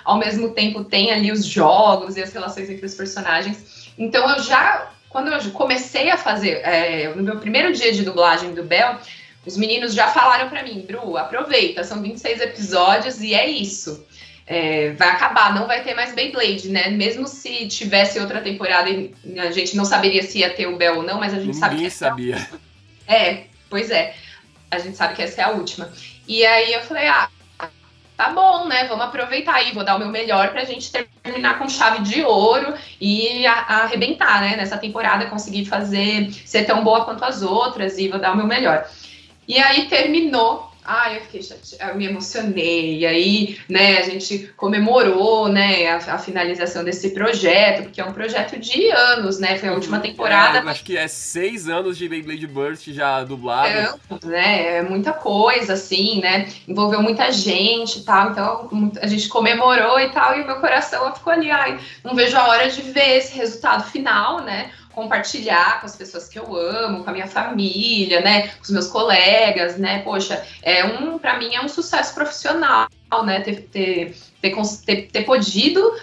ao mesmo tempo tem ali os jogos e as relações entre os personagens. Então quando eu comecei a fazer, no meu primeiro dia de dublagem do Bel, os meninos já falaram pra mim, Bru, aproveita, são 26 episódios e é isso. Vai acabar, não vai ter mais Beyblade, né? Mesmo se tivesse outra temporada, a gente não saberia se ia ter o Bel ou não, mas a gente sabe que ninguém sabia. Pois é. A gente sabe que essa é a última. E aí eu falei, tá bom, né? Vamos aproveitar aí, vou dar o meu melhor pra gente terminar com chave de ouro e arrebentar, né? Nessa temporada, conseguir ser tão boa quanto as outras e vou dar o meu melhor. E aí terminou. Eu fiquei chateada, eu me emocionei, e aí, né, a gente comemorou, né, a finalização desse projeto, porque é um projeto de anos, né, foi a última temporada. Acho que 6 anos de Beyblade Burst já dublado. É muita coisa, assim, né, envolveu muita gente e tal, então a gente comemorou e tal, e o meu coração ficou ali, não vejo a hora de ver esse resultado final, né, compartilhar com as pessoas que eu amo, com a minha família, né, com os meus colegas, né, poxa, pra mim é um sucesso profissional, né, ter podido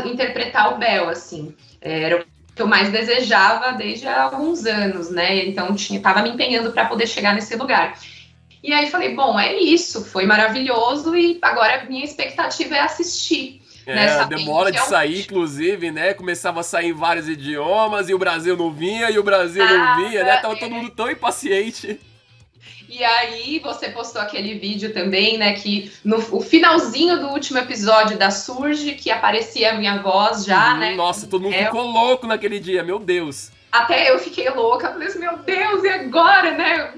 interpretar o Bel, assim, era o que eu mais desejava desde há alguns anos, né, então tava me empenhando para poder chegar nesse lugar. E aí falei, bom, é isso, foi maravilhoso e agora a minha expectativa é assistir. Demora de sair, inclusive, né? Começava a sair em vários idiomas e o Brasil não vinha, não via, né? Tava todo mundo tão impaciente. E aí você postou aquele vídeo também, né? Que o finalzinho do último episódio da Surge, que aparecia a minha voz já, né? Nossa, todo mundo ficou louco naquele dia, meu Deus. Até eu fiquei louca, falei assim, meu Deus, e agora, né?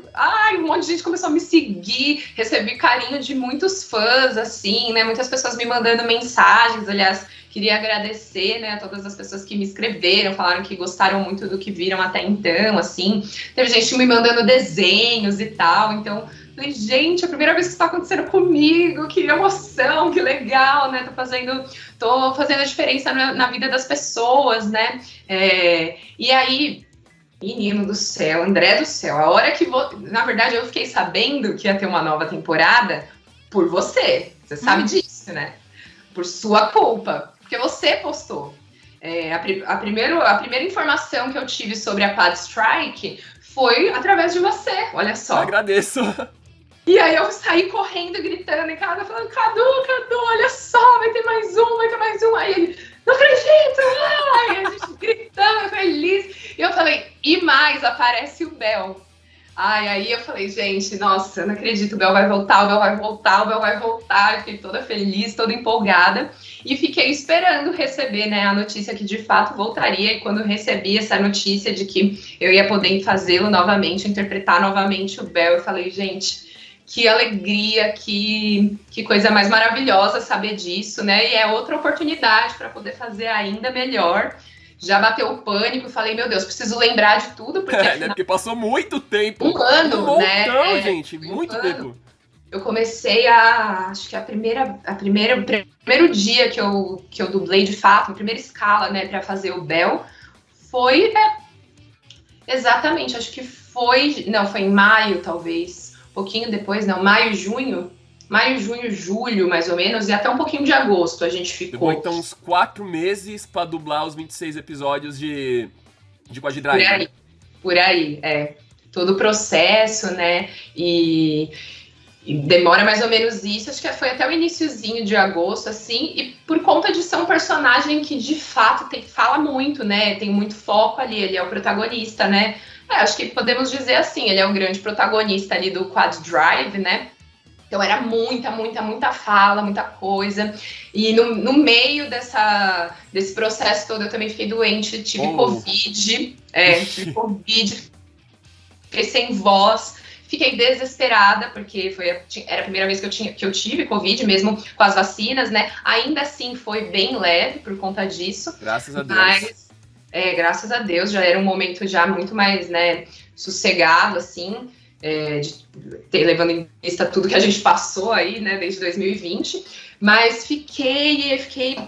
Um monte de gente começou a me seguir, recebi carinho de muitos fãs, assim, né? Muitas pessoas me mandando mensagens, aliás, queria agradecer, né, a todas as pessoas que me escreveram, falaram que gostaram muito do que viram até então, assim. Teve gente me mandando desenhos e tal, então... Falei, gente, é a primeira vez que isso tá acontecendo comigo, que emoção, que legal, né? Tô fazendo a diferença na vida das pessoas, né? E aí, menino do céu, André do céu, a hora que na verdade eu fiquei sabendo que ia ter uma nova temporada por você sabe disso, né? Por sua culpa, porque você postou. A primeira informação que eu tive sobre a Pad Strike foi através de você, olha só. Eu agradeço. E aí eu saí correndo, gritando em casa, falando, Cadu, olha só, vai ter mais um. Aí ele, não acredito! Aí a gente gritando, feliz. E eu falei, e mais, aparece o Bel. Aí eu falei, gente, nossa, eu não acredito, o Bel vai voltar. Eu fiquei toda feliz, toda empolgada. E fiquei esperando receber, né, a notícia que de fato voltaria. E quando eu recebi essa notícia de que eu ia poder fazê-lo novamente, interpretar novamente o Bel, eu falei, gente... Que alegria, que coisa mais maravilhosa saber disso, né? E é outra oportunidade para poder fazer ainda melhor. Já bateu o pânico, falei, meu Deus, preciso lembrar de tudo, porque... Né? Porque passou muito tempo. Um ano, né? Gente, muito tempo. Eu comecei acho que o primeiro dia que eu dublei de fato, a primeira escala, né, para fazer o Bel, foi exatamente, acho que foi em maio, talvez. Pouquinho depois, maio, junho, julho, mais ou menos, e até um pouquinho de agosto a gente ficou. Então, uns 4 meses pra dublar os 26 episódios de Quad Drive. Por aí, todo o processo, né, e demora mais ou menos isso, acho que foi até o iniciozinho de agosto, assim, e por conta de ser um personagem que, de fato, fala muito, né, tem muito foco ali, ele é o protagonista, né, acho que podemos dizer assim, ele é o grande protagonista ali do Quad Drive, né? Então era muita fala, muita coisa. E no meio desse processo todo eu também fiquei doente, tive Covid. Fiquei sem voz, Fiquei desesperada, porque era a primeira vez que eu tive Covid, mesmo com as vacinas, né? Ainda assim foi bem leve por conta disso. Graças a Deus. Mas, graças a Deus, já era um momento já muito mais, né, sossegado, assim, levando em vista tudo que a gente passou aí, né, desde 2020. Mas fiquei,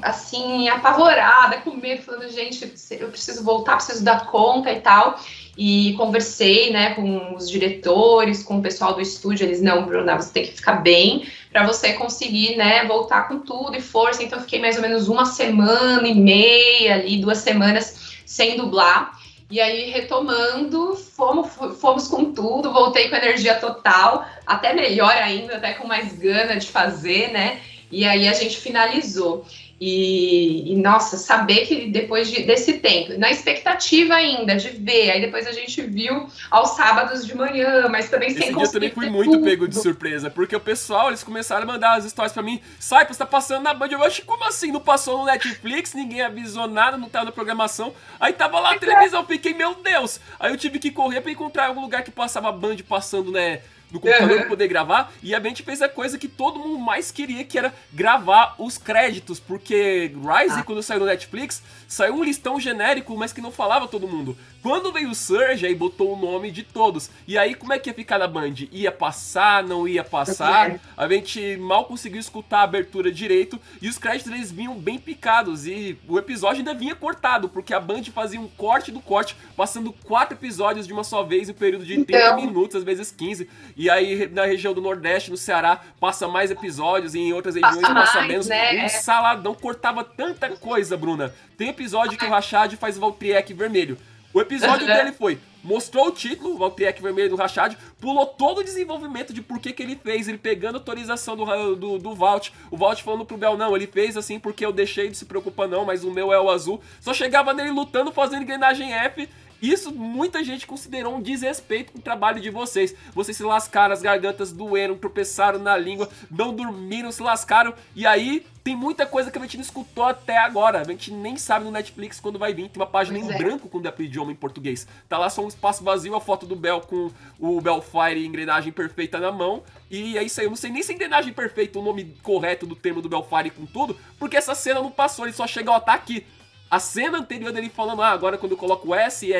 assim, apavorada, com medo, falando, gente, eu preciso voltar, preciso dar conta e tal. E conversei, né, com os diretores, com o pessoal do estúdio, eles, não, Bruna, você tem que ficar bem para você conseguir, né, voltar com tudo e força. Então, eu fiquei mais ou menos 1,5 ali, 2 semanas sem dublar. E aí, retomando, fomos com tudo, voltei com energia total, até melhor ainda, até com mais gana de fazer, né? E aí a gente finalizou. E nossa, saber que depois desse tempo, na expectativa ainda de ver, aí depois a gente viu aos sábados de manhã, mas também sem conseguir. Esse dia eu também fui muito pego de surpresa, porque o pessoal, eles começaram a mandar as histórias pra mim, Cypress tá passando na Band, eu acho, como assim, não passou no Netflix, ninguém avisou nada, não tava na programação, aí tava lá na televisão, eu fiquei, meu Deus, aí eu tive que correr pra encontrar algum lugar que passava a Band passando, né, no computador pra poder gravar, e a gente fez a coisa que todo mundo mais queria, que era gravar os créditos, porque Rise, quando saiu no Netflix, saiu um listão genérico, mas que não falava todo mundo. Quando veio o Surge, aí botou o nome de todos. E aí, como é que ia ficar na Band? Ia passar, não ia passar? A gente mal conseguiu escutar a abertura direito, e os créditos, eles vinham bem picados, e o episódio ainda vinha cortado, porque a Band fazia um corte do corte, passando 4 episódios de uma só vez, em um período de 30 minutos, às vezes 15, e aí na região do Nordeste, no Ceará, passa mais episódios, e em outras regiões passa menos, né? Um saladão, cortava tanta coisa, Bruna. Tem episódio que o Rashad faz o Valtryek vermelho. O episódio dele foi, mostrou o título, o Valtryek vermelho do Rashad, pulou todo o desenvolvimento de por que ele fez, ele pegando a autorização do Valt, o Valt falando pro Bel, não, ele fez assim porque eu deixei de se preocupar não, mas o meu é o azul. Só chegava nele lutando, fazendo engrenagem F. Isso muita gente considerou um desrespeito com o trabalho de vocês. Vocês se lascaram, as gargantas doeram, tropeçaram na língua, não dormiram, se lascaram. E aí tem muita coisa que a gente não escutou até agora. A gente nem sabe no Netflix quando vai vir. Tem uma página em branco quando é pro idioma em português. Tá lá só um espaço vazio, a foto do Bel com o Belfire e engrenagem perfeita na mão. E é isso aí, eu não sei nem se engrenagem perfeita, o nome correto do termo do Belfire com tudo, porque essa cena não passou, ele só chega, ó, tá aqui. A cena anterior dele falando, agora quando eu coloco o S,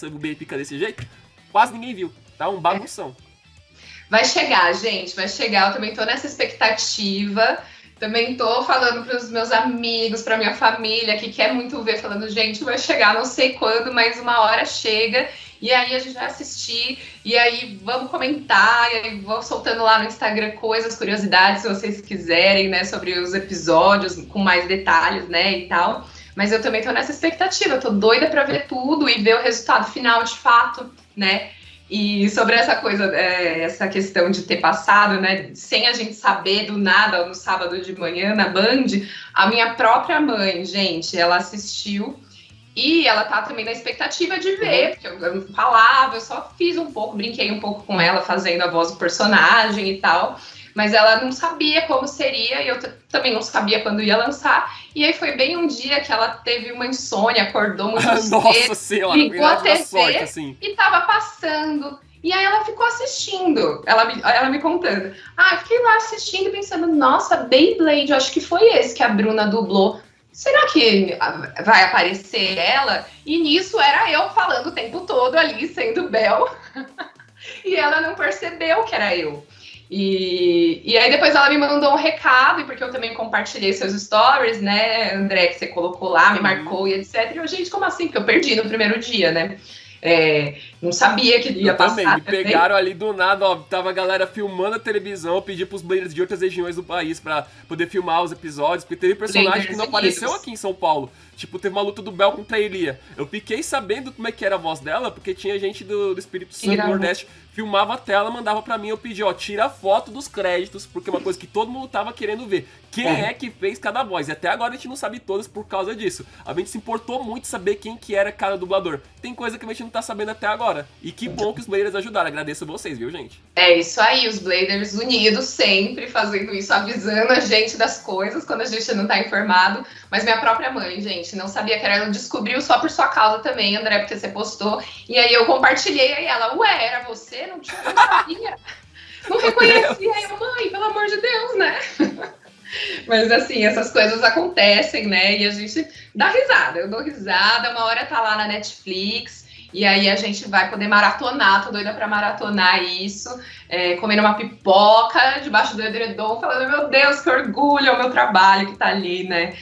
o B fica desse jeito, quase ninguém viu, tá? Um bagunção. Vai chegar, gente, vai chegar. Eu também tô nessa expectativa. Também tô falando pros meus amigos, pra minha família, que quer muito ver, falando, gente, vai chegar, não sei quando, mas uma hora chega. E aí a gente vai assistir, e aí vamos comentar, e aí vou soltando lá no Instagram coisas, curiosidades, se vocês quiserem, né, sobre os episódios, com mais detalhes, né, e tal. Mas eu também tô nessa expectativa, eu tô doida pra ver tudo e ver o resultado final de fato, né? E sobre essa coisa, essa questão de ter passado, né, sem a gente saber do nada, no sábado de manhã na Band, a minha própria mãe, gente, ela assistiu e ela tá também na expectativa de ver, porque eu não falava, eu só fiz um pouco, brinquei um pouco com ela, fazendo a voz do personagem e tal. Mas ela não sabia como seria, e eu também não sabia quando ia lançar. E aí foi bem um dia que ela teve uma insônia, acordou muito cedo, ligou a TV sorte, assim. E tava passando. E aí ela ficou assistindo, ela me contando. Eu fiquei lá assistindo, pensando, nossa, Beyblade, eu acho que foi esse que a Bruna dublou. Será que vai aparecer ela? E nisso era eu falando o tempo todo ali, sendo Bel. E ela não percebeu que era eu. E aí depois ela me mandou um recado, e porque eu também compartilhei seus stories, né, André, que você colocou lá, me marcou e etc. E eu, gente, como assim? Porque eu perdi no primeiro dia, né? Não sabia que ia passar. Também, me pegaram ali do nada, ó, tava a galera filmando a televisão, eu pedi pros players de outras regiões do país pra poder filmar os episódios, porque teve personagem que não apareceu aqui em São Paulo. Tipo, teve uma luta do Bel contra a Elia. Eu fiquei sabendo como é que era a voz dela, porque tinha gente do Espírito Santo, do Nordeste, filmava a tela, mandava pra mim, eu pedi, ó, tira a foto dos créditos, porque é uma coisa que todo mundo tava querendo ver. Quem é que fez cada voz? E até agora a gente não sabe todas por causa disso. A gente se importou muito saber quem que era cada dublador. Tem coisa que a gente não tá sabendo até agora. E que bom que os Bladers ajudaram. Agradeço vocês, viu, gente? É isso aí, os Bladers unidos sempre fazendo isso, avisando a gente das coisas quando a gente não tá informado. Mas minha própria mãe, gente, não sabia que era. Ela descobriu só por sua causa também, André, porque você postou. E aí eu compartilhei, aí ela, ué, era você? Não sabia. Não reconhecia. Aí eu, mãe, pelo amor de Deus, né? Mas assim, essas coisas acontecem, né? E a gente dá risada. Eu dou risada, uma hora tá lá na Netflix, e aí a gente vai poder maratonar, tô doida pra maratonar isso, comendo uma pipoca debaixo do edredom, falando, meu Deus, que orgulho, é o meu trabalho que tá ali, né?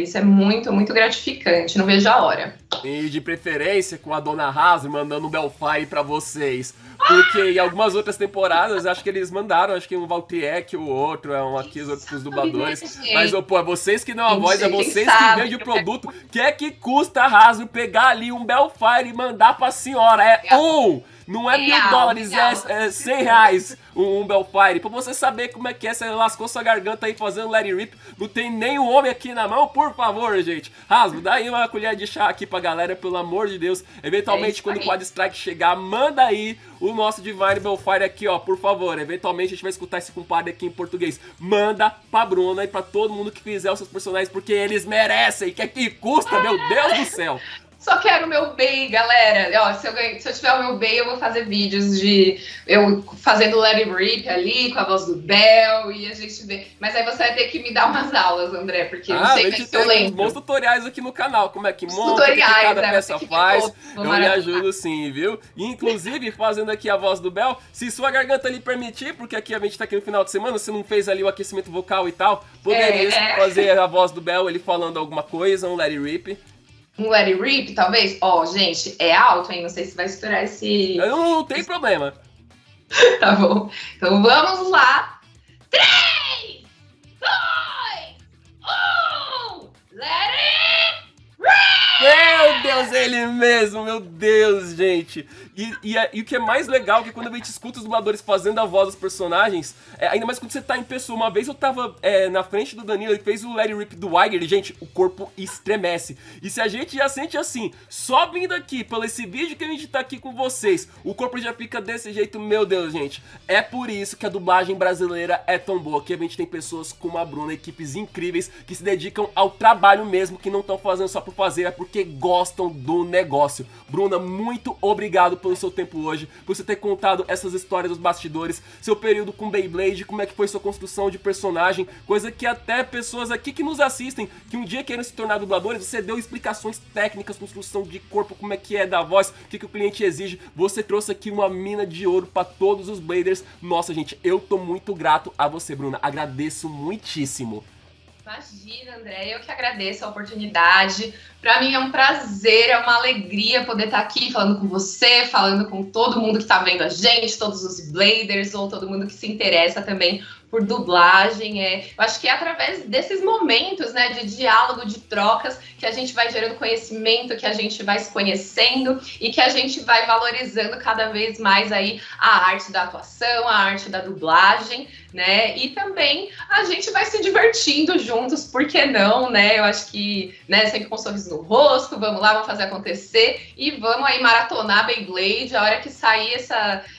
Isso é muito, muito gratificante, não vejo a hora. E de preferência com a Dona Hasu mandando um Belfire pra vocês. Porque em algumas outras temporadas, acho que eles mandaram, acho que um Valtiek, o outro, aqui os outros dubladores. Mas, pô, é vocês que dão a voz, é vocês que vendem o produto. Que é que custa a Hasu pegar ali um Belfire e mandar pra senhora? Não é $1.000, é R$100 um Belfire. Pra você saber como é que é, você lascou sua garganta aí fazendo Let It Rip. Não tem nem um homem aqui na mão, por favor, gente. Hasu, dá aí uma colher de chá aqui pra galera, pelo amor de Deus. Eventualmente, quando o Quad Strike chegar, manda aí o nosso Divine Belfire aqui, ó, por favor. Eventualmente, a gente vai escutar esse compadre aqui em português. Manda pra Bruna e pra todo mundo que fizer os seus personagens, porque eles merecem. Que é que custa, meu Deus do céu. Só quero o meu bem, galera. Ó, se eu tiver o meu bem, eu vou fazer vídeos de eu fazendo Let It Rip ali, com a voz do Bel, e a gente vê. Mas aí você vai ter que me dar umas aulas, André, porque eu não sei se eu lembro. Bons tutoriais aqui no canal, como é que monta, o que cada peça faz. Eu lhe ajudo sim, viu? E, inclusive, fazendo aqui a voz do Bel, se sua garganta lhe permitir, porque aqui a gente tá aqui no final de semana, você não fez ali o aquecimento vocal e tal, poderia fazer a voz do Bel, ele falando alguma coisa, um Let It Rip. Um Let It Rip, talvez? Ó, gente, é alto, hein? Não sei se vai estourar esse... Não tem problema. Tá bom. Então vamos lá. 3, 2, 1... Let It Rip! Meu Deus, ele mesmo, meu Deus, gente. E o que é mais legal é que quando a gente escuta os dubladores fazendo a voz dos personagens, ainda mais quando você tá em pessoa. Uma vez eu tava na frente do Danilo, ele fez o Let It Rip do Weiger, e, gente, o corpo estremece. E se a gente já sente assim, só vindo aqui, pelo esse vídeo que a gente tá aqui com vocês, o corpo já fica desse jeito, meu Deus, gente. É por isso que a dublagem brasileira é tão boa, que a gente tem pessoas como a Bruna, equipes incríveis, que se dedicam ao trabalho mesmo, que não estão fazendo só por fazer, é porque gostam do negócio. Bruna, muito obrigado pelo seu tempo hoje, por você ter contado essas histórias dos bastidores, seu período com Beyblade, como é que foi sua construção de personagem, coisa que até pessoas aqui que nos assistem, que um dia queiram se tornar dubladores, você deu explicações técnicas, construção de corpo, como é que é da voz, o que o cliente exige, você trouxe aqui uma mina de ouro pra todos os Bladers. Nossa, gente, eu tô muito grato a você, Bruna, agradeço muitíssimo. Imagina, André, eu que agradeço a oportunidade. Para mim é um prazer, é uma alegria poder estar aqui falando com você, falando com todo mundo que está vendo a gente, todos os Bladers ou todo mundo que se interessa também por dublagem. Eu acho que é através desses momentos, né, de diálogo, de trocas, que a gente vai gerando conhecimento, que a gente vai se conhecendo e que a gente vai valorizando cada vez mais aí a arte da atuação, a arte da dublagem, né? E também a gente vai se divertindo juntos, por que não, né? Eu acho que, né, sempre com um sorriso no rosto, vamos lá, vamos fazer acontecer e vamos aí maratonar Beyblade, a hora que sair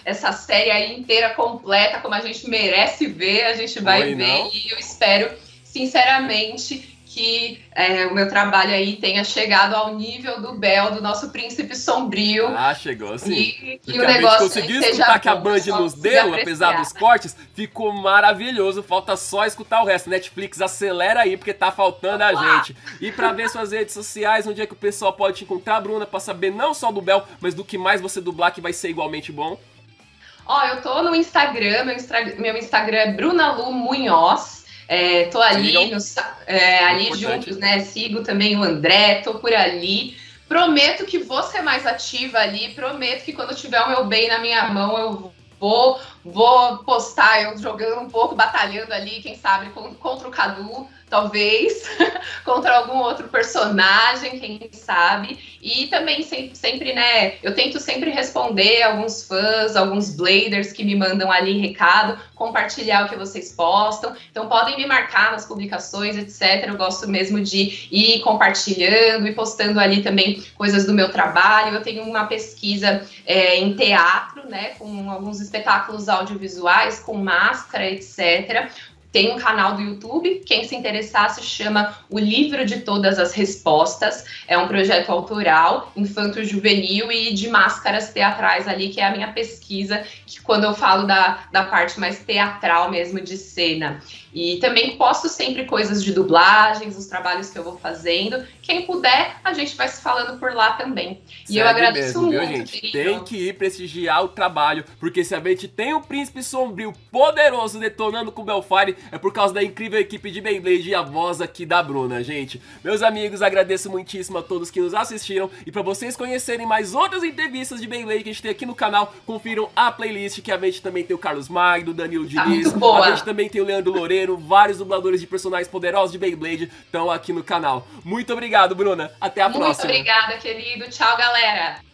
essa série aí inteira completa, como a gente merece ver, a gente vai ver. E eu espero, sinceramente, que o meu trabalho aí tenha chegado ao nível do Bel, do nosso príncipe sombrio. Ah, chegou sim. E que o negócio conseguiu escutar que a Band nos deu, apesar dos cortes, ficou maravilhoso. Falta só escutar o resto. Netflix, acelera aí, porque tá faltando a gente. E pra ver suas redes sociais, onde é que o pessoal pode te encontrar, Bruna, pra saber não só do Bel, mas do que mais você dublar, que vai ser igualmente bom. Ó, eu tô no Instagram, meu Instagram é Brunalu Munhoz. Tô ali, ali juntos, né? Sigo também o André, tô por ali. Prometo que vou ser mais ativa ali. Prometo que quando tiver o meu bem na minha mão, eu vou Vou postar eu jogando um pouco, batalhando ali, quem sabe, contra o Cadu, talvez, contra algum outro personagem, quem sabe. E também sempre, né, eu tento sempre responder alguns fãs, alguns bladers que me mandam ali recado, compartilhar o que vocês postam. Então podem me marcar nas publicações, etc. Eu gosto mesmo de ir compartilhando e postando ali também coisas do meu trabalho. Eu tenho uma pesquisa em teatro, né, com alguns espetáculos audiovisuais, com máscara, etc. Tem um canal do YouTube, quem se interessar se chama O Livro de Todas as Respostas. É um projeto autoral, infanto-juvenil e de máscaras teatrais ali, que é a minha pesquisa, que quando eu falo da parte mais teatral mesmo, de cena. E também posto sempre coisas de dublagens, os trabalhos que eu vou fazendo. Quem puder, a gente vai se falando por lá também. E Segue eu agradeço mesmo, viu, muito, gente? querido. Tem que ir prestigiar o trabalho, porque se a gente tem um príncipe sombrio poderoso detonando com o Belfire, é por causa da incrível equipe de Beyblade e a voz aqui da Bruna, gente. Meus amigos, agradeço muitíssimo a todos que nos assistiram, e pra vocês conhecerem mais outras entrevistas de Beyblade que a gente tem aqui no canal, confiram a playlist, que a gente também tem o Carlos Magno, o Danilo Diniz, muito boa. a gente também tem o Leandro Loureiro, vários dubladores de personagens poderosos de Beyblade estão aqui no canal. Muito obrigado, Bruna. Até a próxima. Muito obrigada, querido. Tchau, galera.